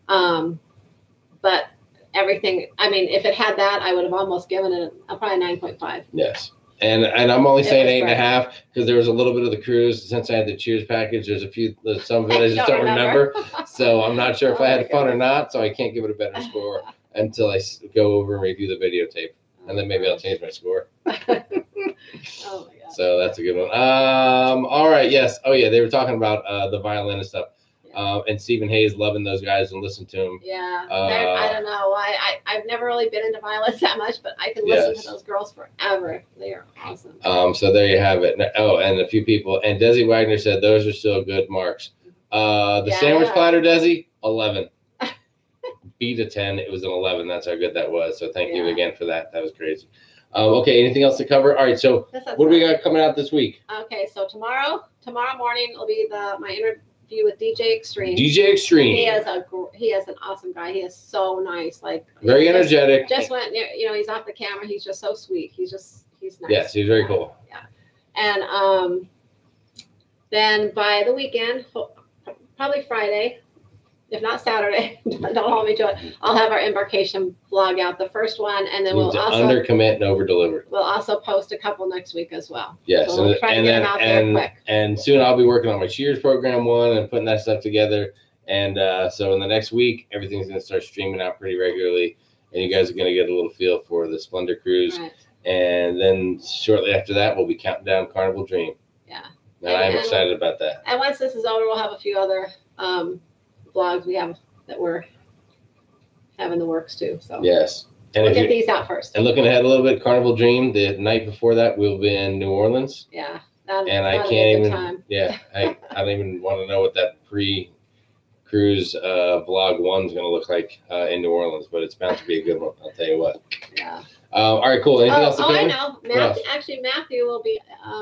But everything, I mean, if it had that, I would have almost given it probably 9.5. Yes. And I'm only saying 8.5 because there was a little bit of the cruise. Since I had the Cheers package, there's some of it I just don't remember. So I'm not sure if I had fun or not. So I can't give it a better score until I go over and review the videotape. And then maybe I'll change my score. Oh my God. So that's a good one. All right. Yes. Oh yeah. They were talking about the violin and stuff. And Stephen Hayes loving those guys and listen to them. Yeah. I don't know. I've never really been into violins that much, but I can listen to those girls forever. They are awesome. So there you have it. Oh, and a few people. And Desi Wagner said those are still good marks. The sandwich platter, Desi, 11. Beat a 10. It was an 11. That's how good that was. So thank you again for that. That was crazy. Okay, anything else to cover? All right, so what do we got coming out this week? Okay, so tomorrow morning will be my interview with DJ Extreme. DJ Extreme. He is an awesome guy. He is so nice, like very energetic. Just went, you know, he's off the camera. He's just so sweet. He's nice. Yes, he's very cool. Yeah, and then by the weekend, probably Friday, if not Saturday, don't hold me to it, I'll have our embarkation vlog out, the first one, and then we'll also under commit and over deliver. We'll also post a couple next week as well. Yes, so we'll try to get them out there quick. And soon I'll be working on my Cheers program one and putting that stuff together. And so in the next week, everything's going to start streaming out pretty regularly, and you guys are going to get a little feel for the Splendor cruise. Right. And then shortly after that, we'll be counting down Carnival Dream. Yeah, and I'm excited about that. And once this is over, we'll have a few other vlogs we have that we're having the works too. So yes, and we'll get these out first. And looking ahead a little bit, Carnival Dream, the night before that, we'll be in New Orleans. Yeah, and I can't even. Yeah, I don't even want to know what that pre-cruise vlog one's going to look like in New Orleans, but it's bound to be a good one. I'll tell you what. Yeah. All right, cool. Anything else to cover? I know. Matthew will be.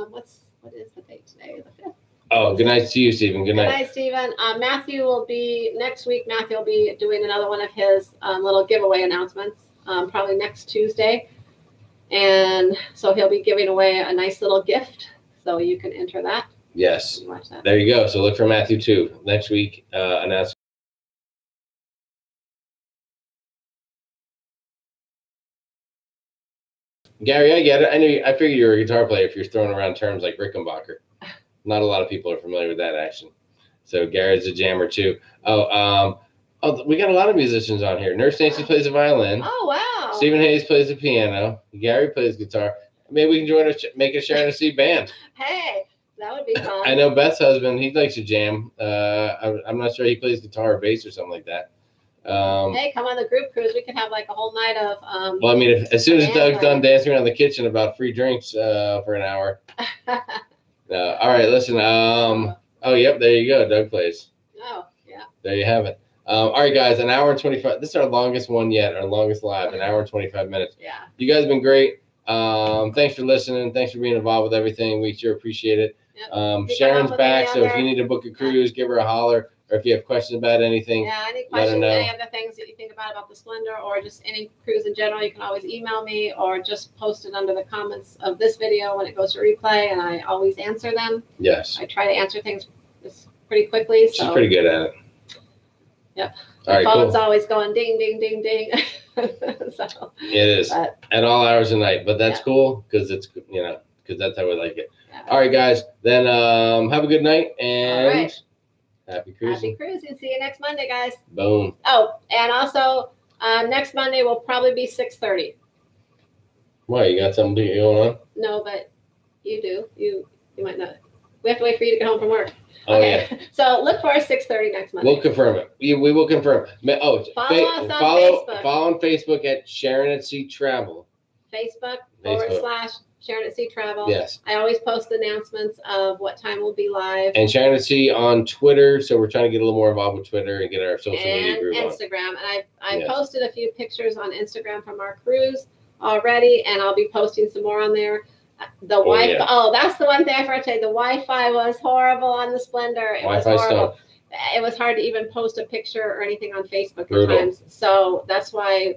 What is the date today? The 5th. Oh, good night to you, Stephen. Good night. Good night, Stephen. Matthew will be next week. Matthew will be doing another one of his little giveaway announcements, probably next Tuesday. And so he'll be giving away a nice little gift. So you can enter that. Yes. Watch that. There you go. So look for Matthew too. Next week, announcement. Gary, I get it. I figured you were a guitar player if you're throwing around terms like Rickenbacker. Not a lot of people are familiar with that action. So Gary's a jammer too. Oh, we got a lot of musicians on here. Nurse Nancy plays the violin. Oh, wow. Stephen Hayes plays the piano. Gary plays guitar. Maybe we can join make a Sharon and C band. Hey, that would be fun. I know Beth's husband, he likes to jam. I'm not sure he plays guitar or bass or something like that. Hey, come on the group cruise. We could have like a whole night of. Well, I mean, as soon as Doug's done dancing around the kitchen about free drinks for an hour. All right, listen. Oh, yep, there you go. Doug plays. Oh, yeah. There you have it. All right, guys, an hour and 25. This is our longest one yet, our longest live, an hour and 25 minutes. Yeah. You guys have been great. Thanks for listening. Thanks for being involved with everything. We sure appreciate it. Yep. Sharon's back, so if you need to book a cruise, give her a holler. Or if you have questions about anything, any questions, any other things that you think about the Splendor, or just any cruise in general, you can always email me or just post it under the comments of this video when it goes to replay, and I always answer them. Yes. I try to answer things pretty quickly. So. She's pretty good at it. Yep. All right, the phone's cool. always going ding, ding, ding, ding. So, it is at all hours of night, but that's cool because it's because that's how we like it. Yeah. All right, guys. Then have a good night and happy cruising. Happy cruising. See you next Monday, guys. Boom. Oh, and also next Monday will probably be 6:30. Why, you got something going on? No, but you do. You might not. We have to wait for you to get home from work. Oh, okay. Yeah. So look for 6:30 next Monday. We'll confirm it. We will confirm. Oh, follow us on Facebook. Follow on Facebook at Sharon at Sea Travel. Facebook / Sharon at Sea Travel. Yes. I always post announcements of what time we'll be live. And Sharon at Sea on Twitter. So we're trying to get a little more involved with Twitter and get our social media group on Instagram. And I posted a few pictures on Instagram from our cruise already, and I'll be posting some more on there. The Wi-Fi. Yeah. Oh, that's the one thing I forgot to tell you. The Wi-Fi was horrible on the Splendor. It was horrible. It was hard to even post a picture or anything on Facebook at times. So that's why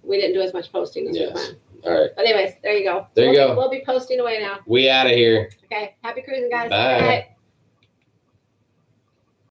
we didn't do as much posting as we planned. All right. But anyways, there you go. There you go. We'll be posting away now. We out of here. Okay. Happy cruising, guys. Bye.